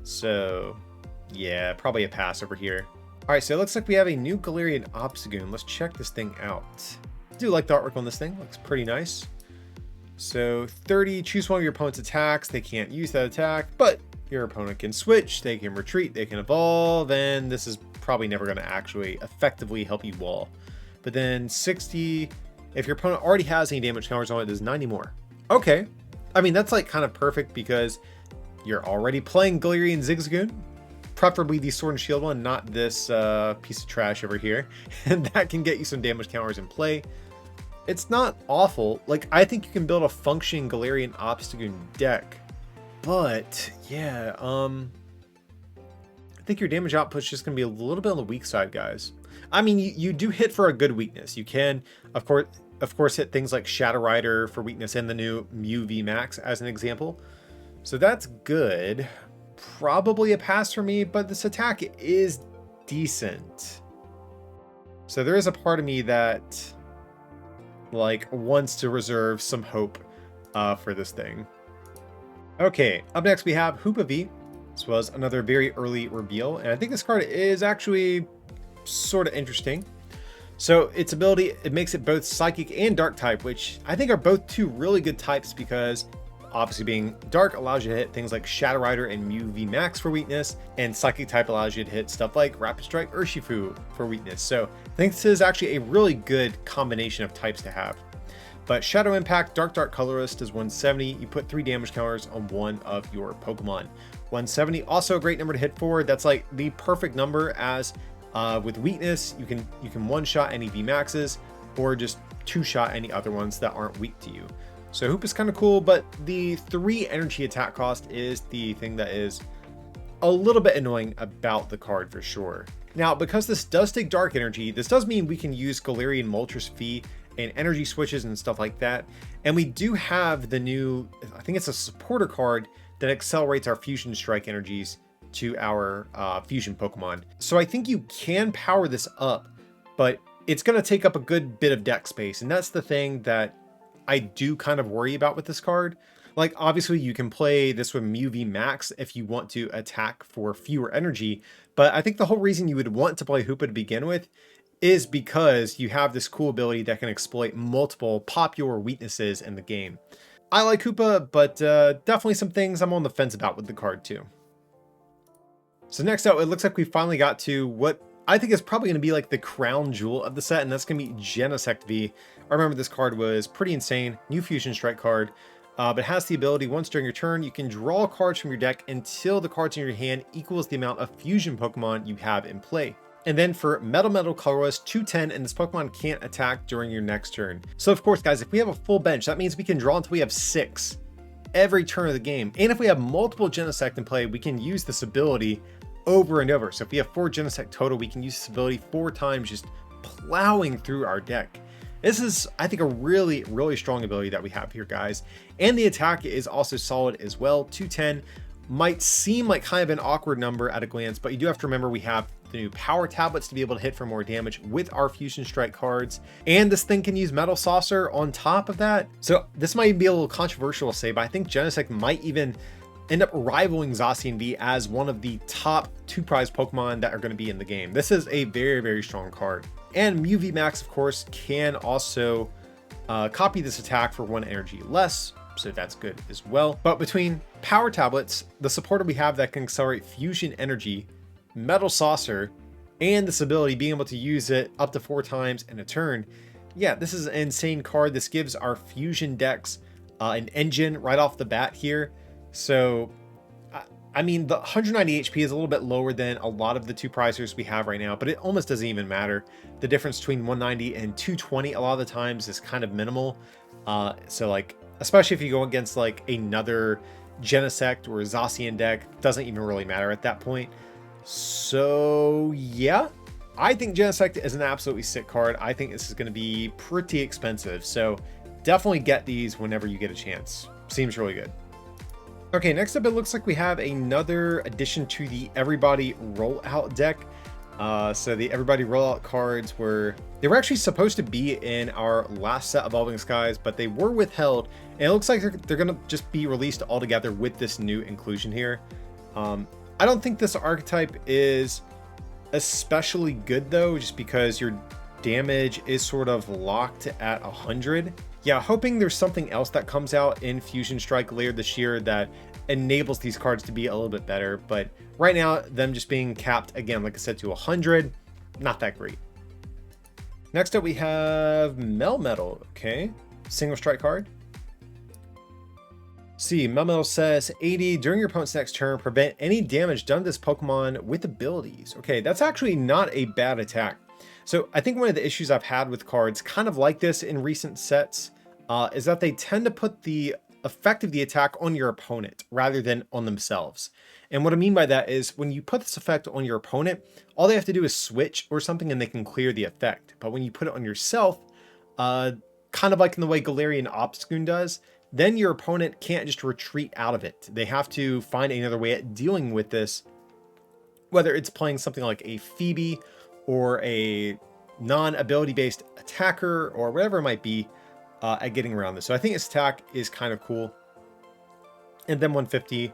So yeah, probably a pass over here. All right, so it looks like we have a new Galarian Obstagoon. Let's check this thing out. I do like the artwork on this thing. Looks pretty nice. So 30, choose one of your opponent's attacks. They can't use that attack, but your opponent can switch. They can retreat. They can evolve. And this is probably never going to actually effectively help you wall. But then 60, if your opponent already has any damage counters on it, there's 90 more. Okay. I mean, that's like kind of perfect because you're already playing Galarian Zigzagoon. Preferably the Sword and Shield one, not this piece of trash over here. And that can get you some damage counters in play. It's not awful. Like, I think you can build a functioning Galarian Obstagoon deck. But, yeah, I think your damage output's just going to be a little bit on the weak side, guys. I mean, you do hit for a good weakness. You can, of course, hit things like Shadow Rider for weakness and the new Mew VMAX as an example. So that's good. Probably a pass for me, but this attack is decent. So there is a part of me that like wants to reserve some hope for this thing. Okay, up next we have Hoopa V. This was another very early reveal, and I think this card is actually sort of interesting. So its ability, it makes it both Psychic and Dark type, which I think are both two really good types because obviously being Dark allows you to hit things like Shadow Rider and Mew VMAX for weakness, and Psychic type allows you to hit stuff like Rapid Strike Urshifu for weakness. So I think this is actually a really good combination of types to have. But Shadow Impact, Dark colorless does 170. You put 3 damage counters on one of your Pokemon. 170, also a great number to hit for. That's like the perfect number as with weakness, you can one-shot any VMAXs or just two-shot any other ones that aren't weak to you. So Hoop is kind of cool, but the 3 energy attack cost is the thing that is a little bit annoying about the card for sure. Now, because this does take Dark Energy, this does mean we can use Galarian Moltres V and energy switches and stuff like that. And we do have the new, I think it's a supporter card that accelerates our Fusion Strike energies to our Fusion Pokemon. So I think you can power this up, but it's going to take up a good bit of deck space. And that's the thing that I do kind of worry about with this card. Like, obviously you can play this with Mew VMAX if you want to attack for fewer energy, but I think the whole reason you would want to play Hoopa to begin with is because you have this cool ability that can exploit multiple popular weaknesses in the game. I like Hoopa, but definitely some things I'm on the fence about with the card too. So next up, it looks like we finally got to what I think is probably going to be like the crown jewel of the set, and that's going to be Genesect V. I remember this card was pretty insane, new Fusion Strike card, but it has the ability, once during your turn, you can draw cards from your deck until the cards in your hand equals the amount of Fusion Pokemon you have in play. And then for Metal colorless, 210, and this Pokemon can't attack during your next turn. So of course, guys, if we have a full bench, that means we can draw until we have 6 every turn of the game. And if we have multiple Genesect in play, we can use this ability over and over. So if we have 4 Genesect total, we can use this ability 4 times, just plowing through our deck. This is, I think, a really, really strong ability that we have here, guys. And the attack is also solid as well, 210. might seem like kind of an awkward number at a glance, but you do have to remember we have the new power tablets to be able to hit for more damage with our Fusion Strike cards. And this thing can use Metal Saucer on top of that. So this might be a little controversial to say, but I think Genesect might even end up rivaling Zacian V as one of the top 2 prize Pokemon that are going to be in the game. This is a very, very strong card. And Mew VMAX, of course, can also copy this attack for 1 energy less, so that's good as well. But between power tablets, the supporter we have that can accelerate fusion energy, Metal Saucer, and this ability being able to use it up to 4 times in a turn, yeah, this is an insane card. This gives our fusion decks an engine right off the bat here. So I mean, the 190 HP is a little bit lower than a lot of the 2 prizers we have right now, but it almost doesn't even matter. The difference between 190 and 220 a lot of the times is kind of minimal. So like, especially if you go against like another Genesect or Zacian deck, doesn't even really matter at that point. So yeah, I think Genesect is an absolutely sick card. I think this is going to be pretty expensive. So definitely get these whenever you get a chance. Seems really good. Okay, next up, it looks like we have another addition to the Everybody Rollout deck. So the Everybody Rollout cards they were actually supposed to be in our last set of Evolving Skies, but they were withheld, and it looks like they're going to just be released all together with this new inclusion here. I don't think this archetype is especially good though, just because your damage is sort of locked at 100. Yeah, hoping there's something else that comes out in Fusion Strike later this year that enables these cards to be a little bit better. But right now, them just being capped, again, like I said, to 100, not that great. Next up, we have Melmetal. Okay, single strike card. See, Melmetal says 80 during your opponent's next turn, prevent any damage done to this Pokemon with abilities. Okay, that's actually not a bad attack. So I think one of the issues I've had with cards kind of like this in recent sets is that they tend to put the effect of the attack on your opponent rather than on themselves. And what I mean by that is when you put this effect on your opponent, all they have to do is switch or something and they can clear the effect. But when you put it on yourself, kind of like in the way Galarian Obstagoon does, then your opponent can't just retreat out of it. They have to find another way at dealing with this, whether it's playing something like a Phoebe or a non-ability based attacker or whatever it might be at getting around this. So I think this attack is kind of cool. And then 150,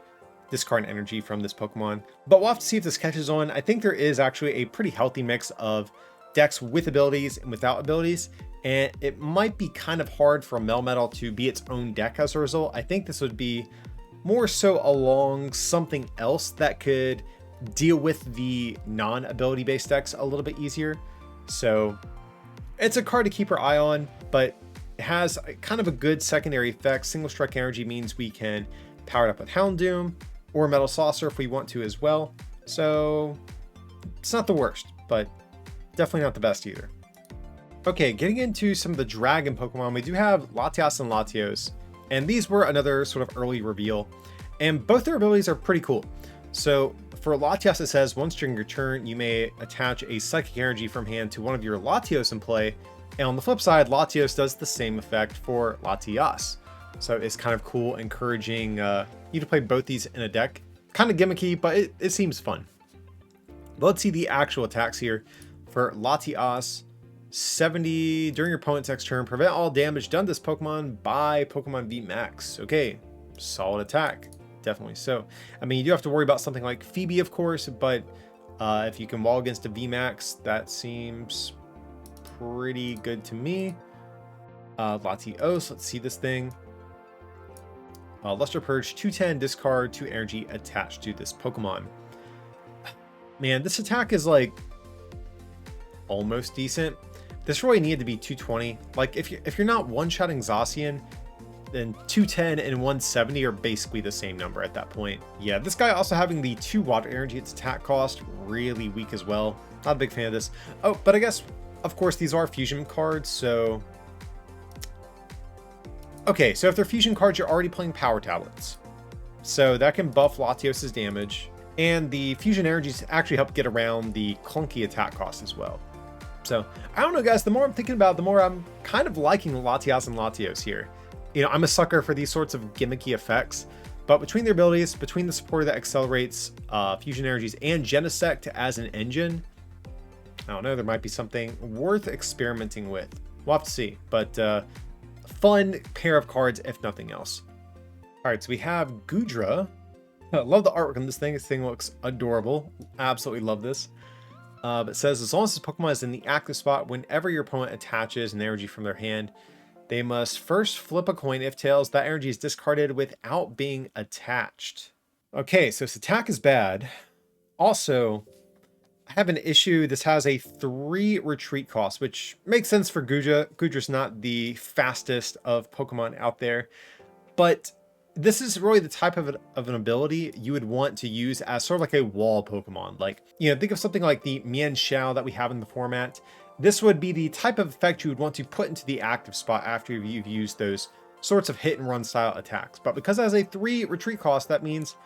discard energy from this Pokemon. But we'll have to see if this catches on. I think there is actually a pretty healthy mix of decks with abilities and without abilities. And it might be kind of hard for Melmetal to be its own deck as a result. I think this would be more so along something else that could deal with the non-ability based decks a little bit easier. So it's a card to keep our eye on, but it has kind of a good secondary effect. Single strike energy means we can power it up with Houndoom or Metal Saucer if we want to as well. So it's not the worst, but definitely not the best either. Okay, getting into some of the Dragon Pokemon, we do have Latias and Latios, and these were another sort of early reveal, and both their abilities are pretty cool. So for Latias, it says once during your turn, you may attach a Psychic Energy from hand to one of your Latios in play. And on the flip side, Latios does the same effect for Latias. So it's kind of cool, encouraging you to play both these in a deck. Kind of gimmicky, but it seems fun. But let's see the actual attacks here. For Latias, 70 during your opponent's next turn, prevent all damage done to this Pokemon by Pokemon VMAX. Okay, solid attack. Definitely so. I mean, you do have to worry about something like Phoebe, of course, but if you can wall against a VMAX, that seems pretty good to me. Latios, let's see this thing. Luster Purge, 210, discard 2 energy attached to this Pokemon. Man, this attack is like almost decent. This really needed to be 220. Like if you're not one-shotting Zacian, then 210 and 170 are basically the same number at that point. Yeah, this guy also having the 2 water energy, its attack cost, really weak as well. Not a big fan of this. Oh, but I guess, of course, these are fusion cards, so... Okay, so if they're fusion cards, you're already playing power tablets. So that can buff Latios' damage, and the fusion energies actually help get around the clunky attack cost as well. So, I don't know, guys, the more I'm thinking about it, the more I'm kind of liking Latias and Latios here. You know, I'm a sucker for these sorts of gimmicky effects. But between their abilities, between the supporter that accelerates fusion energies and Genesect as an engine, I don't know, there might be something worth experimenting with. We'll have to see, but fun pair of cards if nothing else. All right, so we have Goodra. I love the artwork on this thing. This thing looks adorable. Absolutely love this. But it says, as long as this Pokemon is in the active spot, whenever your opponent attaches an energy from their hand, they must first flip a coin. If tails, that energy is discarded without being attached. Okay, so this attack is bad. Also, I have an issue. This has a 3 retreat cost, which makes sense for Goodra. Goodra's not the fastest of Pokemon out there, but this is really the type of an ability you would want to use as sort of like a wall Pokemon. Like, think of something like the Mienshao that we have in the format. This would be the type of effect you would want to put into the active spot after you've used those sorts of hit and run style attacks. But because it has a 3 retreat cost, that means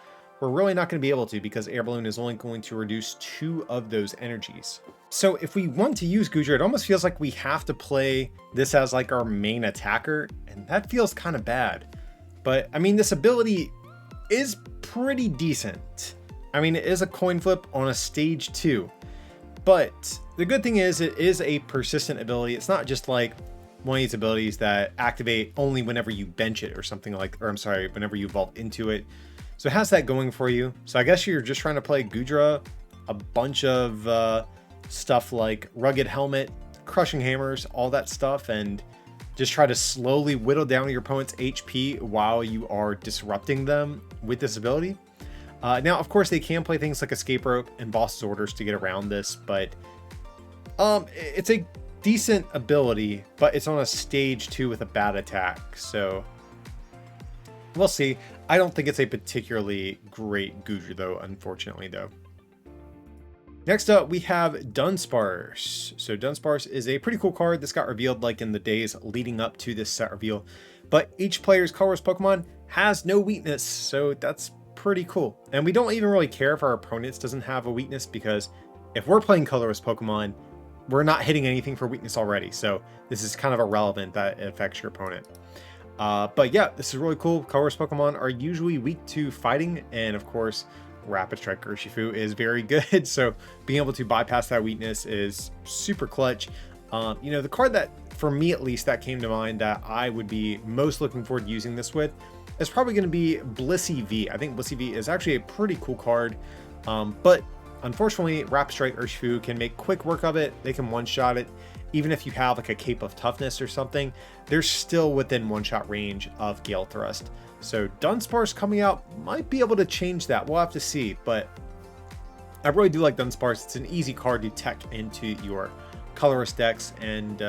we're really not going to be able to, because Air Balloon is only going to reduce 2 of those energies. So if we want to use Goodra, it almost feels like we have to play this as like our main attacker, and that feels kind of bad. But I mean, this ability is pretty decent. I mean, it is a coin flip on a stage 2, but the good thing is it is a persistent ability. It's not just like one of these abilities that activate only whenever you bench it or something like, or I'm sorry, whenever you evolve into it. So it has that going for you. So I guess you're just trying to play Goodra, a bunch of stuff like Rugged Helmet, Crushing Hammers, all that stuff, and just try to slowly whittle down your opponent's HP while you are disrupting them with this ability. Now, of course, they can play things like Escape Rope and Boss's Orders to get around this, but it's a decent ability, but it's on a stage 2 with a bad attack, so we'll see. I don't think it's a particularly great Goodra, though, unfortunately, though. Next up, we have Dunsparce. So Dunsparce is a pretty cool card. This got revealed like in the days leading up to this set reveal. But each player's colorless Pokemon has no weakness, so that's pretty cool. And we don't even really care if our opponents doesn't have a weakness, because if we're playing colorless Pokemon, we're not hitting anything for weakness already. So this is kind of irrelevant that it affects your opponent. But yeah, this is really cool. Colorless Pokemon are usually weak to fighting, and of course, Rapid Strike Urshifu is very good, so being able to bypass that weakness is super clutch. The card that, for me at least, that came to mind that I would be most looking forward to using this with is probably going to be Blissey V. I think Blissey V is actually a pretty cool card, but unfortunately, Rapid Strike Urshifu can make quick work of it. They can one-shot it. Even if you have like a Cape of Toughness or something, they're still within one-shot range of Gale Thrust. So Dunsparce coming out might be able to change that. We'll have to see, but I really do like Dunsparce. It's an easy card to tech into your colorless decks, and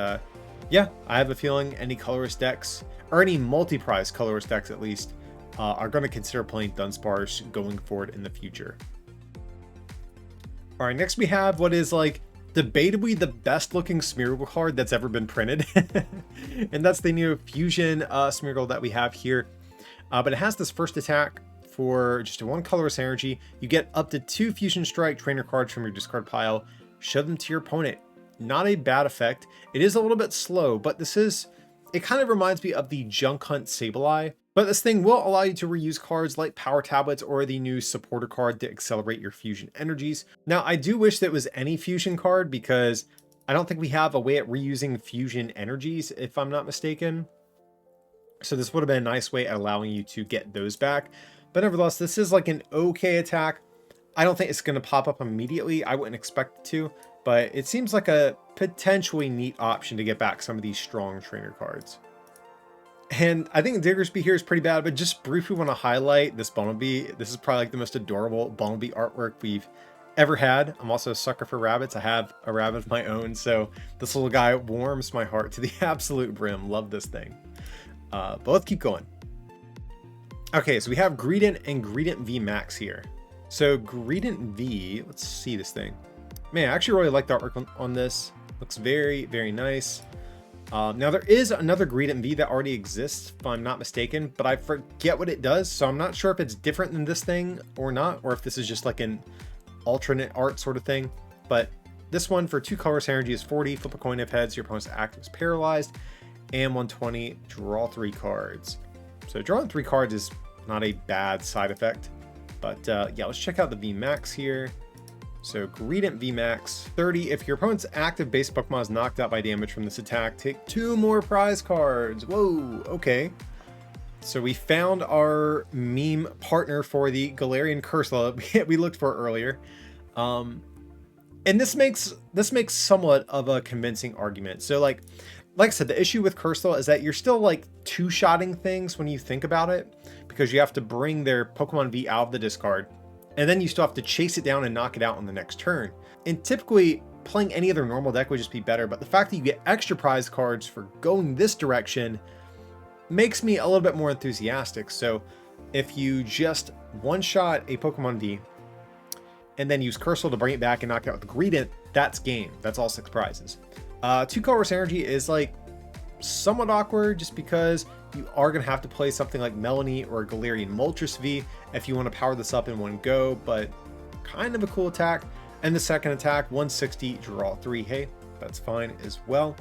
yeah, I have a feeling any colorless decks, or any multi-prize colorless decks at least, are going to consider playing Dunsparce going forward in the future. All right, next we have what is like debatably the best looking Smeargle card that's ever been printed. And that's the new Fusion Smeargle that we have here. But it has this first attack for just a 1 colorless energy. You get up to 2 Fusion Strike trainer cards from your discard pile, show them to your opponent. Not a bad effect. It is a little bit slow, but it kind of reminds me of the Junk Hunt Sableye. But this thing will allow you to reuse cards like Power Tablets or the new supporter card to accelerate your fusion energies. Now, I do wish that it was any fusion card, because I don't think we have a way at reusing fusion energies, if I'm not mistaken. So this would have been a nice way at allowing you to get those back. But nevertheless, this is like an okay attack. I don't think it's going to pop up immediately. I wouldn't expect it to, but it seems like a potentially neat option to get back some of these strong trainer cards. And I think Diggersby here is pretty bad, but just briefly want to highlight this Bumblebee. This is probably like the most adorable Bumblebee artwork we've ever had. I'm also a sucker for rabbits. I have a rabbit of my own, so this little guy warms my heart to the absolute brim. Love this thing. But let's keep going. Okay, so we have Greedent and Greedent VMAX here. So Greedent V, let's see this thing. Man, I actually really like the artwork on this. Looks very, very nice. Now there is another Greedent V that already exists, if I'm not mistaken, but I forget what it does, so I'm not sure if it's different than this thing or not, or if this is just like an alternate art sort of thing. But this one for 2 colorless energy is 40, flip a coin if heads, your opponent's active is paralyzed, and 120, draw 3 cards. So drawing 3 cards is not a bad side effect. But yeah, let's check out the VMAX here. So Greedent VMAX 30. If your opponent's active base Pokemon is knocked out by damage from this attack, take 2 more prize cards. Whoa, okay. So we found our meme partner for the Galarian Cursola we looked for earlier. And this makes somewhat of a convincing argument. So like I said, the issue with Cursola is that you're still like two-shotting things when you think about it, because you have to bring their Pokemon V out of the discard, and then you still have to chase it down and knock it out on the next turn. And typically playing any other normal deck would just be better, but the fact that you get extra prize cards for going this direction makes me a little bit more enthusiastic. So if you just one-shot a Pokemon V and then use Cursola to bring it back and knock out with Greedent, that's game. That's all 6 prizes. 2 colorless energy is like somewhat awkward, just because you are going to have to play something like Melanie or Galarian Moltres V if you want to power this up in one go, but kind of a cool attack. And the second attack, 160, draw 3. Hey, that's fine as well.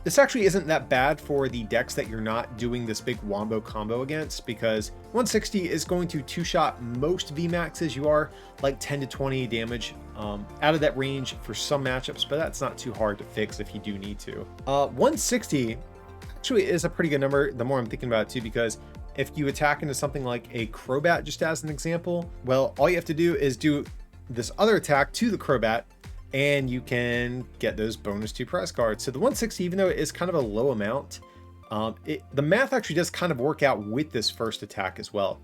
This actually isn't that bad for the decks that you're not doing this big wombo combo against, because 160 is going to two-shot most VMAXs. You are like 10 to 20 damage out of that range for some matchups, but that's not too hard to fix if you do need to. 160 actually is a pretty good number the more I'm thinking about it too, because if you attack into something like a Crobat, just as an example, well, all you have to do is do this other attack to the Crobat, and you can get those bonus 2 prize cards. So the 160, even though it is kind of a low amount, the math actually does kind of work out with this first attack as well.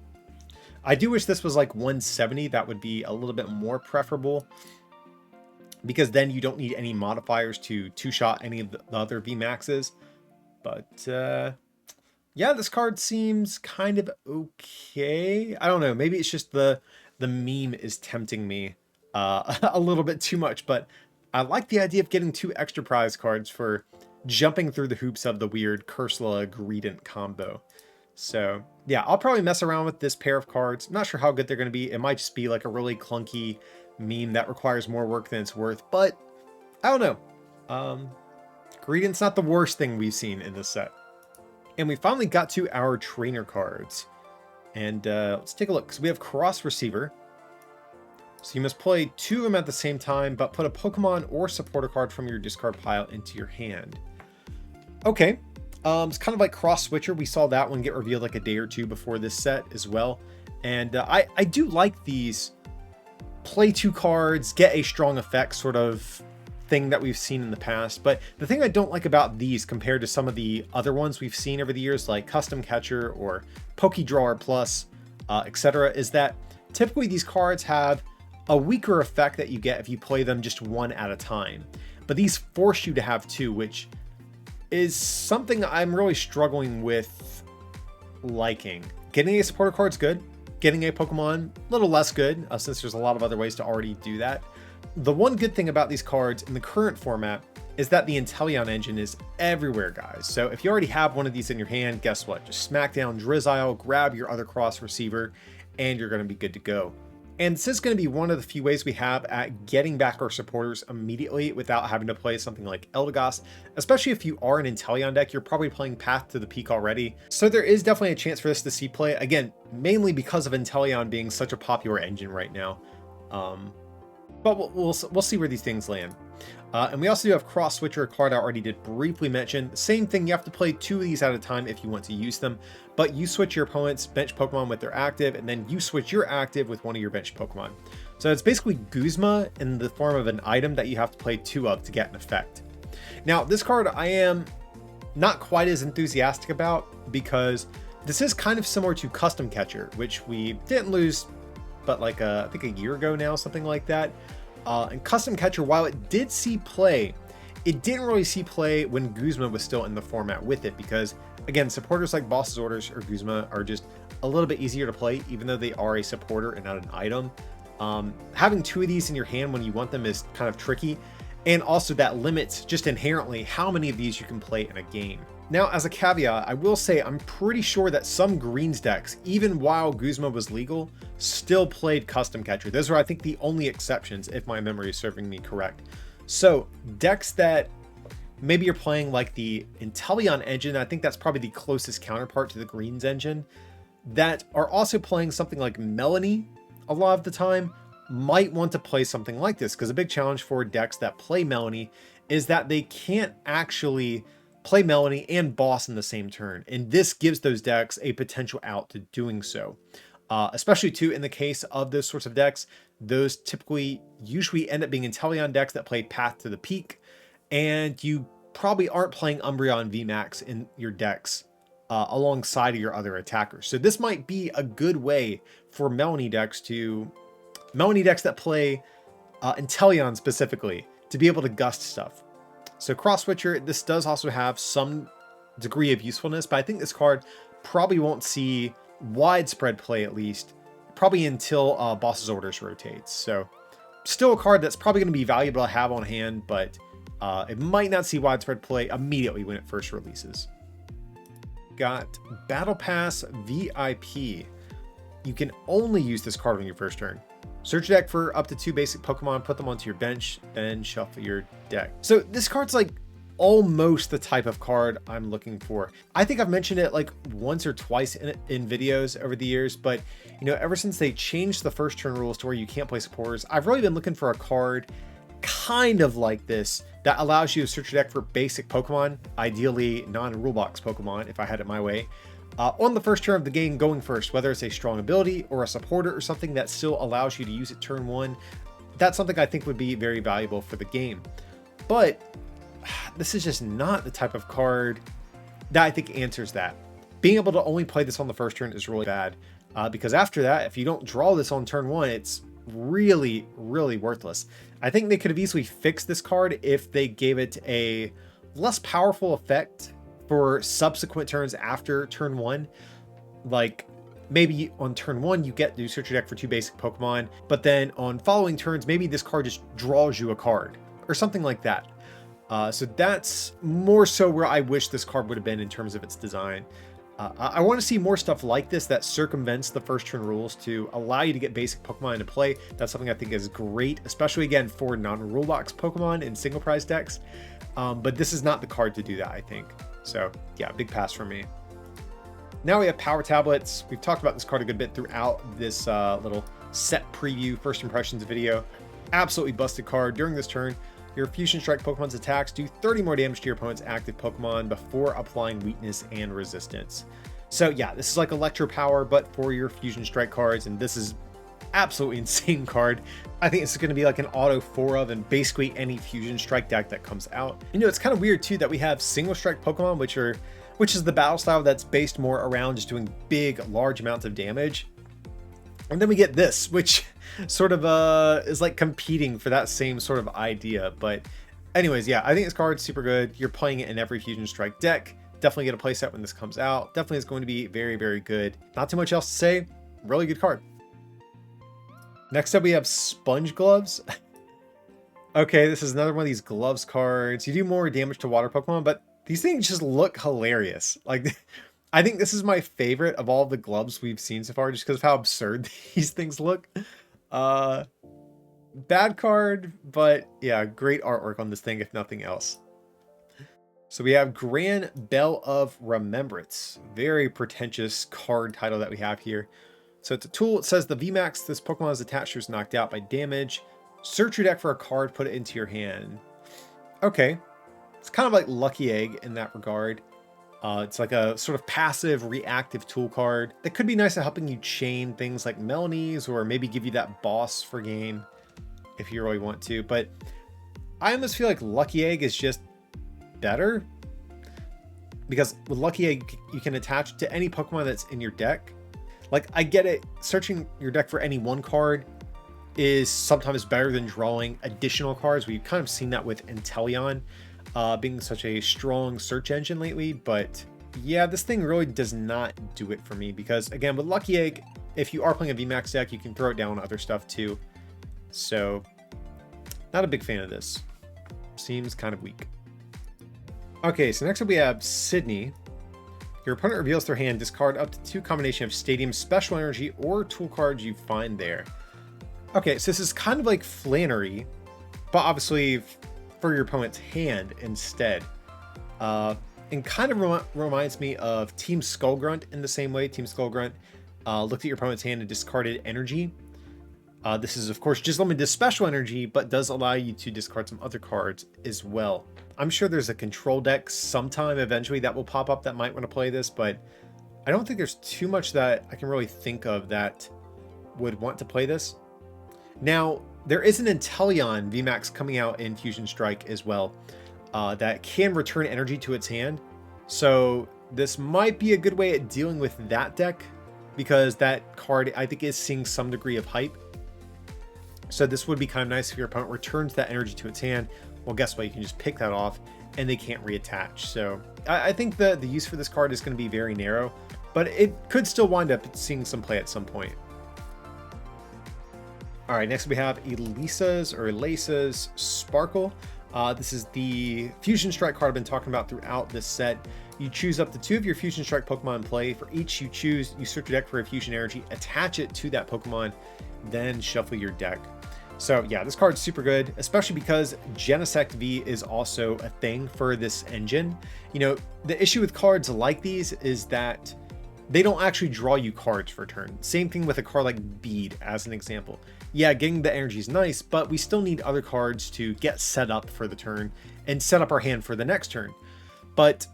I do wish this was like 170. That would be a little bit more preferable, because then you don't need any modifiers to two-shot any of the other VMAXs. But yeah, this card seems kind of okay. I don't know. Maybe it's just the meme is tempting me a little bit too much, but I like the idea of getting 2 extra prize cards for jumping through the hoops of the weird Cursola Greedent combo. So yeah, I'll probably mess around with this pair of cards. I'm not sure how good they're going to be. It might just be like a really clunky meme that requires more work than it's worth, but I don't know. Greedent's not the worst thing we've seen in this set. And we finally got to our trainer cards. And let's take a look. So we have Cross Receiver. So you must play 2 of them at the same time, but put a Pokemon or supporter card from your discard pile into your hand. Okay. It's kind of like Cross Switcher. We saw that one get revealed like a day or 2 before this set as well. And I do like these play 2 cards, get a strong effect sort of thing that we've seen in the past. But the thing I don't like about these compared to some of the other ones we've seen over the years, like Custom Catcher or Pokedrawer Plus, etc., is that typically these cards have a weaker effect that you get if you play them just 1 at a time. But these force you to have 2, which is something I'm really struggling with liking. Getting a supporter card's good. Getting a Pokemon, a little less good, since there's a lot of other ways to already do that. The one good thing about these cards in the current format is that the Inteleon engine is everywhere, guys. So if you already have one of these in your hand, guess what? Just smack down Drizzile, grab your other Cross Receiver, and you're going to be good to go. And this is going to be one of the few ways we have at getting back our supporters immediately without having to play something like Eldegoss. Especially if you are an Inteleon deck, you're probably playing Path to the Peak already. So there is definitely a chance for this to see play, again, mainly because of Inteleon being such a popular engine right now. But we'll see where these things land. And we also do have Cross Switcher, a card I already did briefly mention. Same thing, you have to play 2 of these at a time if you want to use them. But you switch your opponent's bench Pokemon with their active, and then you switch your active with one of your bench Pokemon. So it's basically Guzma in the form of an item that you have to play 2 of to get an effect. Now, this card I am not quite as enthusiastic about, because this is kind of similar to Custom Catcher, which we didn't lose, but like I think a year ago now, something like that. And Custom Catcher, while it did see play, it didn't really see play when Guzma was still in the format with it, because again, supporters like Boss's Orders or Guzma are just a little bit easier to play, even though they are a supporter and not an item. Having 2 of these in your hand when you want them is kind of tricky, and also that limits just inherently how many of these you can play in a game. Now, as a caveat, I will say I'm pretty sure that some Greens decks, even while Guzma was legal, still played Custom Catcher. Those are, I think, the only exceptions, if my memory is serving me correct. So, decks that maybe you're playing like the Inteleon engine, I think that's probably the closest counterpart to the Greens engine. that are also playing something like Melanie a lot of the time might want to play something like this, because a big challenge for decks that play Melanie is that they can't actually play Melanie and boss in the same turn, and this gives those decks a potential out to doing so. Especially too in the case of those sorts of decks, those usually end up being Inteleon decks that play Path to the Peak, and you probably aren't playing Umbreon VMAX in your decks alongside of your other attackers. So this might be a good way for Melanie decks that play Inteleon specifically to be able to gust stuff. So Cross Switcher, this does also have some degree of usefulness, but I think this card probably won't see widespread play, at least probably until Boss's Orders rotates. So still a card that's probably going to be valuable to have on hand, but it might not see widespread play immediately when it first releases. Got Battle Pass VIP. You can only use this card on your first turn. Search your deck for up to 2 basic Pokemon, put them onto your bench, then shuffle your deck. So this card's like almost the type of card I'm looking for. I think I've mentioned it like once or twice in videos over the years, but you know, ever since they changed the first turn rules to where you can't play supporters, I've really been looking for a card kind of like this that allows you to search your deck for basic Pokemon, ideally non-rule box Pokemon if I had it my way, on the first turn of the game going first, whether it's a strong ability or a supporter or something that still allows you to use it turn 1. That's something I think would be very valuable for the game. But this is just not the type of card that I think answers that. Being able to only play this on the first turn is really bad, because after that, if you don't draw this on turn 1, it's really, really worthless. I think they could have easily fixed this card if they gave it a less powerful effect for subsequent turns after turn 1. Like maybe on turn 1 you get to search your deck for 2 basic Pokemon, but then on following turns maybe this card just draws you a card or something like that. So that's more so where I wish this card would have been in terms of its design. I want to see more stuff like this that circumvents the first turn rules to allow you to get basic Pokemon into play. That's something I think is great, especially again for non-rule box Pokemon in single prize decks. But this is not the card to do that, I think. So yeah, big pass for me. Now we have Power Tablets. We've talked about this card a good bit throughout this little set preview first impressions video. Absolutely busted card. During this turn, your Fusion Strike Pokemon's attacks do 30 more damage to your opponent's active Pokemon before applying weakness and resistance. So yeah, this is like Electro Power, but for your Fusion Strike cards, and this is absolutely insane card. I think it's going to be like an auto 4 of in basically any Fusion Strike deck that comes out. You know, it's kind of weird too that we have Single Strike Pokemon, which is the battle style that's based more around just doing big, large amounts of damage. And then we get this, which sort of is like competing for that same sort of idea. But anyways, yeah, I think this card's super good. You're playing it in every Fusion Strike deck. Definitely get a playset when this comes out. Definitely is going to be very, very good. Not too much else to say. Really good card. Next up, we have Sponge Gloves. Okay, this is another one of these gloves cards. You do more damage to water Pokemon, but these things just look hilarious. Like, I think this is my favorite of all the gloves we've seen so far, just because of how absurd these things look. Bad card, but yeah, great artwork on this thing, if nothing else. So we have Grand Bell of Remembrance. Very pretentious card title that we have here. So it's a tool. It says the VMAX this Pokemon is attached to is knocked out by damage. Search your deck for a card, put it into your hand. Okay. It's kind of like Lucky Egg in that regard. It's like a sort of passive reactive tool card that could be nice at helping you chain things like Melanie's, or maybe give you that boss for game if you really want to. But I almost feel like Lucky Egg is just better, because with Lucky Egg you can attach it to any Pokemon that's in your deck. Like, I get it, searching your deck for any one card is sometimes better than drawing additional cards. We've kind of seen that with Inteleon being such a strong search engine lately, but yeah, this thing really does not do it for me, because again, with Lucky Egg, if you are playing a VMAX deck, you can throw it down on other stuff too. So not a big fan of this. Seems kind of weak. Okay, so next up we have Sydney. Your opponent reveals their hand, discard up to 2 combination of Stadium Special Energy or tool cards you find there. Okay, so this is kind of like Flannery, but obviously for your opponent's hand instead. and kind of reminds me of Team Skullgrunt in the same way. Team Skullgrunt looked at your opponent's hand and discarded energy. This is, of course, just limited to special energy, but does allow you to discard some other cards as well. I'm sure there's a control deck sometime eventually that will pop up that might want to play this, but I don't think there's too much that I can really think of that would want to play this. Now, there is an Inteleon VMAX coming out in Fusion Strike as well that can return energy to its hand. So this might be a good way at dealing with that deck, because that card, I think, is seeing some degree of hype. So this would be kind of nice if your opponent returns that energy to its hand. Well, guess what? You can just pick that off and they can't reattach. So I think the use for this card is going to be very narrow, but it could still wind up seeing some play at some point. All right, next we have Elisa's Sparkle. This is the Fusion Strike card I've been talking about throughout this set. You choose up to 2 of your Fusion Strike Pokemon in play. For each you choose, you search your deck for a Fusion Energy, attach it to that Pokemon, then shuffle your deck. So yeah, this card's super good, especially because Genesect V is also a thing for this engine. You know, the issue with cards like these is that they don't actually draw you cards for a turn. Same thing with a card like Bead, as an example. Yeah, getting the energy is nice, but we still need other cards to get set up for the turn and set up our hand for the next turn. But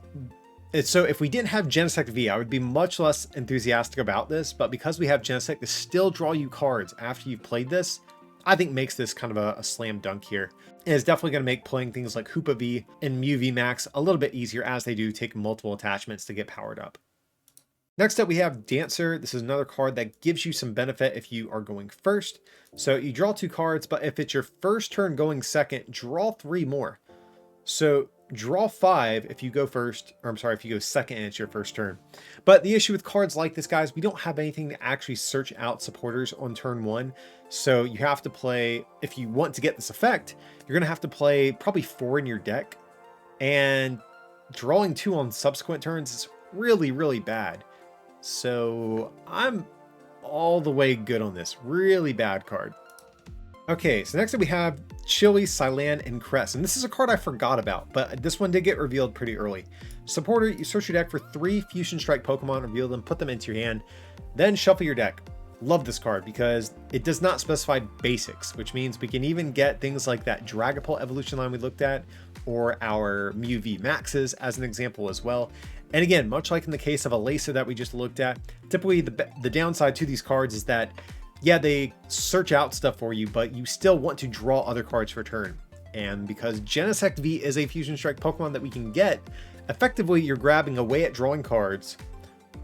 so if we didn't have Genesect V, I would be much less enthusiastic about this, but because we have Genesect to still draw you cards after you've played this, I think makes this kind of a slam dunk here. And it's definitely going to make playing things like Hoopa V and Mew VMAX a little bit easier, as they do take multiple attachments to get powered up. Next up, we have Dancer. This is another card that gives you some benefit if you are going first. So you draw 2 cards, but if it's your first turn going second, draw 3 more. So draw 5 if you go first, or I'm sorry, if you go second and it's your first turn. But the issue with cards like this, guys, we don't have anything to actually search out supporters on turn 1. So you have to play, if you want to get this effect, you're going to have to play probably 4 in your deck. And drawing 2 on subsequent turns is really, really bad. So I'm all the way good on this. Really bad card. Okay, so next up we have Chili, Cylan, and Cress. And this is a card I forgot about, but this one did get revealed pretty early. Supporter, you search your deck for 3 Fusion Strike Pokemon, reveal them, put them into your hand, then shuffle your deck. Love this card because it does not specify basics, which means we can even get things like that Dragapult evolution line we looked at, or our Mew VMAXs as an example as well. And again, much like in the case of Elesa that we just looked at, typically the downside to these cards is that, yeah, they search out stuff for you, but you still want to draw other cards for turn. And because Genesect V is a Fusion Strike Pokemon that we can get, effectively you're grabbing away at drawing cards,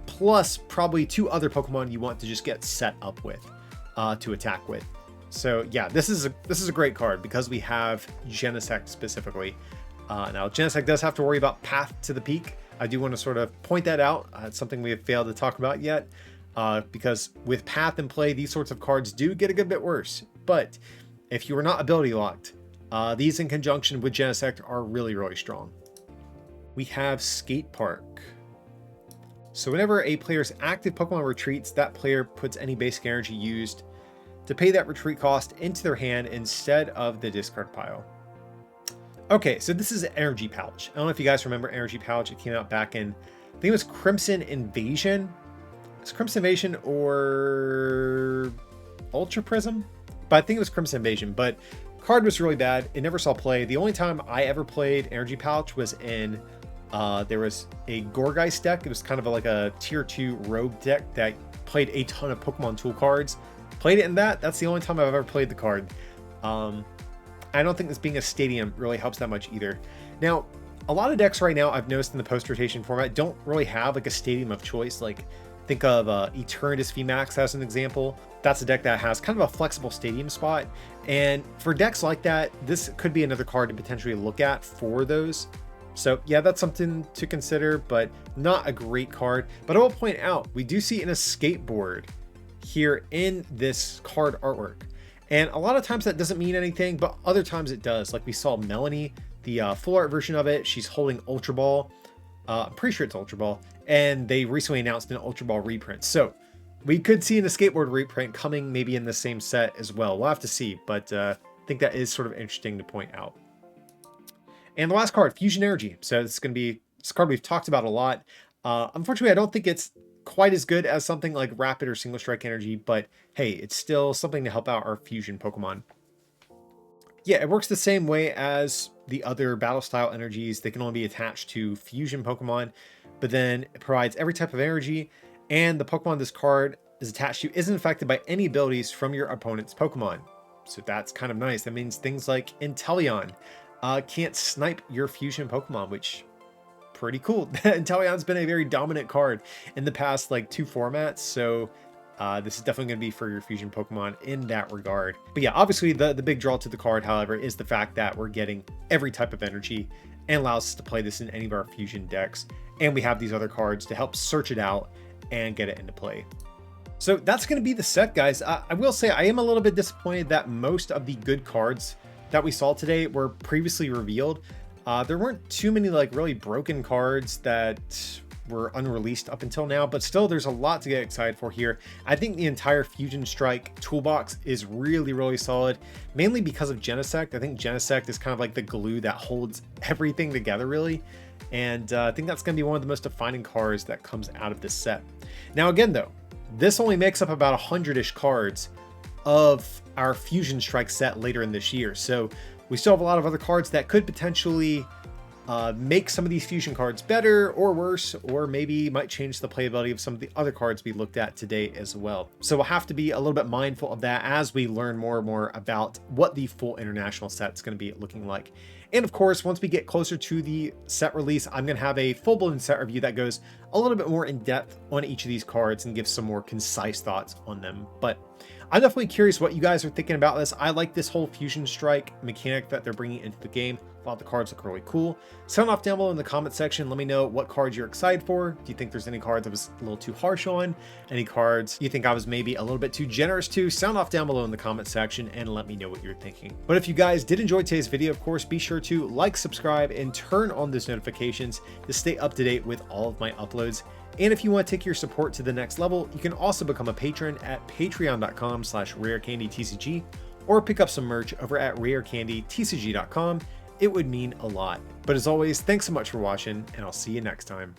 plus probably 2 other Pokemon you want to just get set up with, to attack with. So yeah, this is a great card because we have Genesect specifically. Now Genesect does have to worry about Path to the Peak. I do want to sort of point that out. It's something we have failed to talk about yet, because with Path in play, these sorts of cards do get a good bit worse. But if you are not ability locked, these in conjunction with Genesect are really, really strong. We have Skate Park. So whenever a player's active Pokemon retreats, that player puts any basic energy used to pay that retreat cost into their hand instead of the discard pile. Okay, so this is an Energy Pouch. I don't know if you guys remember Energy Pouch. It came out back in, I think it was Crimson Invasion. It's Crimson Invasion or Ultra Prism, but I think it was Crimson Invasion. But card was really bad. It never saw play. The only time I ever played Energy Pouch was in, there was a Gourgeist deck. It was kind of like a tier 2 rogue deck that played a ton of Pokemon tool cards. Played it in that. That's the only time I've ever played the card. I don't think this being a stadium really helps that much either. Now, a lot of decks right now I've noticed in the post-rotation format don't really have like a stadium of choice. Like think of Eternatus VMAX as an example. That's a deck that has kind of a flexible stadium spot. And for decks like that, this could be another card to potentially look at for those. So yeah, that's something to consider, but not a great card. But I will point out, we do see an skateboard here in this card artwork. And a lot of times that doesn't mean anything, but other times it does. Like we saw Melanie, the full art version of it, she's holding Ultra Ball. I'm pretty sure it's Ultra Ball. And they recently announced an Ultra Ball reprint. So we could see a skateboard reprint coming maybe in the same set as well. We'll have to see, but I think that is sort of interesting to point out. And the last card, Fusion Energy. So this is going to be It's a card we've talked about a lot. Unfortunately, I don't think it's quite as good as something like Rapid or Single Strike Energy, but hey, it's still something to help out our fusion Pokemon. Yeah, it works the same way as the other battle style energies. They can only be attached to fusion Pokemon, but then it provides every type of energy, and the Pokemon this card is attached to isn't affected by any abilities from your opponent's Pokemon. So that's kind of nice. That means things like Inteleon can't snipe your fusion Pokemon, which pretty cool. Inteleon's been a very dominant card in the past like 2 formats, so this is definitely going to be for your fusion Pokemon in that regard. But yeah, obviously the big draw to the card, however, is the fact that we're getting every type of energy and allows us to play this in any of our fusion decks. And we have these other cards to help search it out and get it into play. So that's going to be the set, guys. I will say I am a little bit disappointed that most of the good cards that we saw today were previously revealed. There weren't too many like really broken cards that were unreleased up until now, but still there's a lot to get excited for here. I think the entire Fusion Strike toolbox is really solid, mainly because of Genesect. I think Genesect is kind of like the glue that holds everything together really. And I think that's going to be one of the most defining cards that comes out of this set. Now again though, this only makes up about 100-ish cards of our Fusion Strike set later in this year. So we still have a lot of other cards that could potentially make some of these fusion cards better or worse, or maybe might change the playability of some of the other cards we looked at today as well. So we'll have to be a little bit mindful of that as we learn more and more about what the full international set is going to be looking like. And of course, once we get closer to the set release, I'm going to have a full-blown set review that goes a little bit more in depth on each of these cards and gives some more concise thoughts on them. But I'm definitely curious what you guys are thinking about this. I like this whole Fusion Strike mechanic that they're bringing into the game. I thought the cards look really cool. Sound off down below in the comment section. Let me know what cards you're excited for. Do you think there's any cards I was a little too harsh on? Any cards you think I was maybe a little bit too generous to? Sound off down below in the comment section and let me know what you're thinking. But if you guys did enjoy today's video, of course, be sure to like, subscribe, and turn on those notifications to stay up to date with all of my uploads. And if you want to take your support to the next level, you can also become a patron at patreon.com/rarecandytcg or pick up some merch over at rarecandytcg.com. It would mean a lot. But as always, thanks so much for watching, and I'll see you next time.